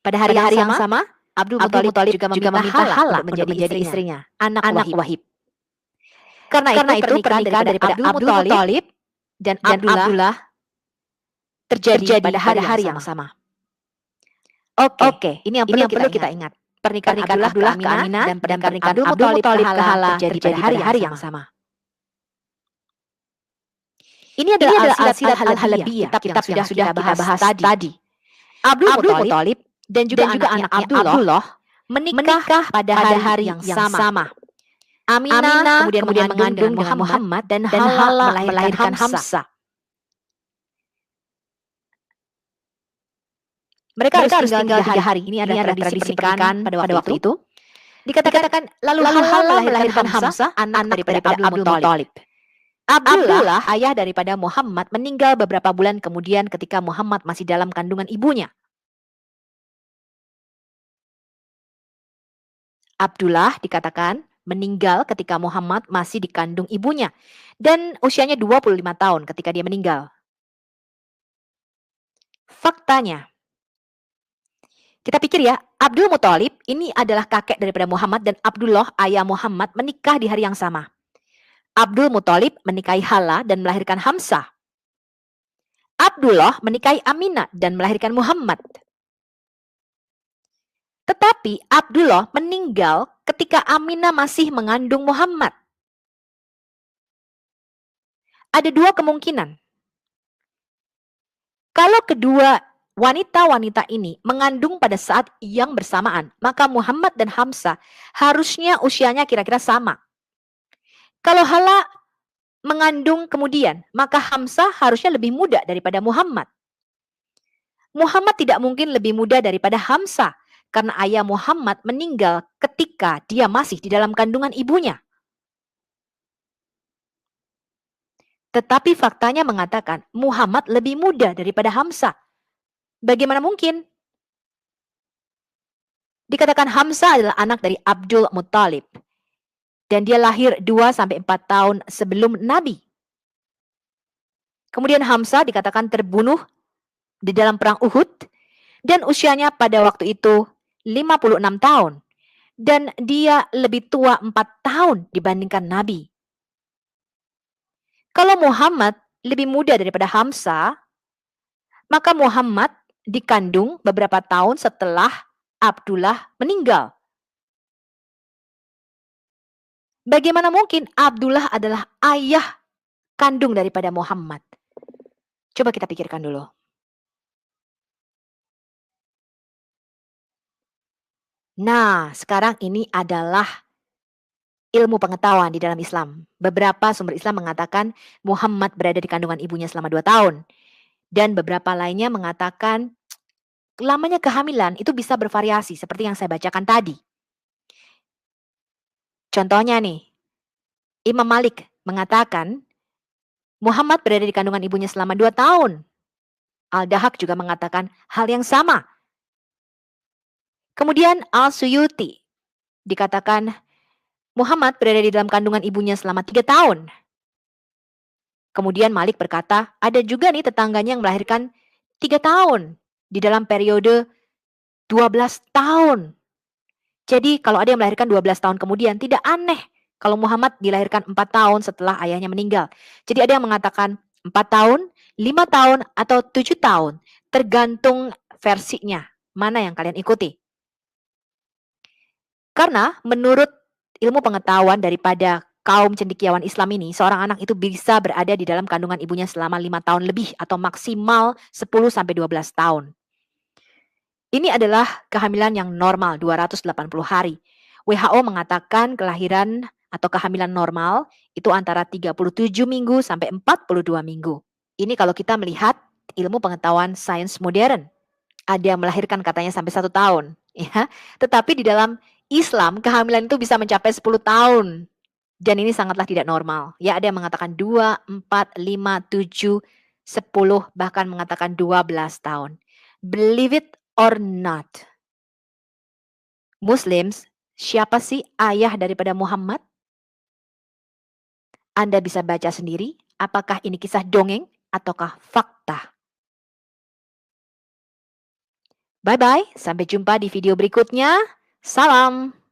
Pada hari yang sama, Abdul Muthalib juga meminta Hala untuk menjadi istrinya, anak Wahib. Karena itu pernikahan daripada Abdul Muthalib dan Abdullah terjadi pada hari yang sama. Oke, ini yang perlu kita ingat. Pernikahan Abdullah ke Aminah dan pernikahan Abdul Muthalib ke Hala terjadi pada hari yang sama. Ini adalah Al-Sirat Al-Halabiyah, kitab yang sudah kita bahas tadi. Abdul Muthalib dan juga anaknya Abdullah menikah pada hari yang sama. Aminah kemudian mengandung dengan Muhammad dan Hala melahirkan Hamzah. Mereka harus tinggal 3 hari. Ini adalah tradisi pernikahan pada waktu itu. Dikatakan lalu Hala melahirkan Hamzah, anak daripada Abdul Muthalib. Abdullah, ayah daripada Muhammad, meninggal beberapa bulan kemudian ketika Muhammad masih dalam kandungan ibunya. Abdullah dikatakan meninggal ketika Muhammad masih dikandung ibunya dan usianya 25 tahun ketika dia meninggal. Faktanya, kita pikir ya, Abdul Muthalib ini adalah kakek daripada Muhammad dan Abdullah, ayah Muhammad, menikah di hari yang sama. Abdul Muthalib menikahi Hala dan melahirkan Hamzah. Abdullah menikahi Aminah dan melahirkan Muhammad. Tetapi Abdullah meninggal ketika Aminah masih mengandung Muhammad. Ada 2 kemungkinan. Kalau kedua wanita-wanita ini mengandung pada saat yang bersamaan, maka Muhammad dan Hamzah harusnya usianya kira-kira sama. Kalau Hala mengandung kemudian, maka Hamzah harusnya lebih muda daripada Muhammad. Muhammad tidak mungkin lebih muda daripada Hamzah, karena ayah Muhammad meninggal ketika dia masih di dalam kandungan ibunya. Tetapi faktanya mengatakan Muhammad lebih muda daripada Hamzah. Bagaimana mungkin? Dikatakan Hamzah adalah anak dari Abdul Muthalib. Dan dia lahir 2-4 tahun sebelum Nabi. Kemudian Hamzah dikatakan terbunuh di dalam perang Uhud. Dan usianya pada waktu itu 56 tahun. dan dia lebih tua 4 tahun dibandingkan Nabi. Kalau Muhammad lebih muda daripada Hamzah, maka Muhammad dikandung beberapa tahun setelah Abdullah meninggal. Bagaimana mungkin Abdullah adalah ayah kandung daripada Muhammad? Coba kita pikirkan dulu. Nah, sekarang ini adalah ilmu pengetahuan di dalam Islam. Beberapa sumber Islam mengatakan Muhammad berada di kandungan ibunya selama 2 tahun. Dan beberapa lainnya mengatakan lamanya kehamilan itu bisa bervariasi seperti yang saya bacakan tadi. Contohnya nih, Imam Malik mengatakan Muhammad berada di kandungan ibunya selama 2 tahun. Al-Dahak juga mengatakan hal yang sama. Kemudian Al-Suyuti dikatakan Muhammad berada di dalam kandungan ibunya selama 3 tahun. Kemudian Malik berkata, ada juga nih tetangganya yang melahirkan 3 tahun di dalam periode 12 tahun. Jadi kalau ada yang melahirkan 12 tahun kemudian, tidak aneh kalau Muhammad dilahirkan 4 tahun setelah ayahnya meninggal. Jadi ada yang mengatakan 4 tahun, 5 tahun, atau 7 tahun. Tergantung versinya. Mana yang kalian ikuti. Karena menurut ilmu pengetahuan daripada kaum cendekiawan Islam ini, seorang anak itu bisa berada di dalam kandungan ibunya selama 5 tahun lebih atau maksimal 10-12 tahun. Ini adalah kehamilan yang normal 280 hari. WHO mengatakan kelahiran atau kehamilan normal itu antara 37 minggu sampai 42 minggu. Ini kalau kita melihat ilmu pengetahuan sains modern. Ada yang melahirkan katanya sampai 1 tahun. Ya. Tetapi di dalam Islam kehamilan itu bisa mencapai 10 tahun. Dan ini sangatlah tidak normal. Ya, ada yang mengatakan 2, 4, 5, 7, 10, bahkan mengatakan 12 tahun. Believe it or not. Muslims, siapa sih ayah daripada Muhammad? Anda bisa baca sendiri, apakah ini kisah dongeng ataukah fakta? Bye-bye, sampai jumpa di video berikutnya. Salam.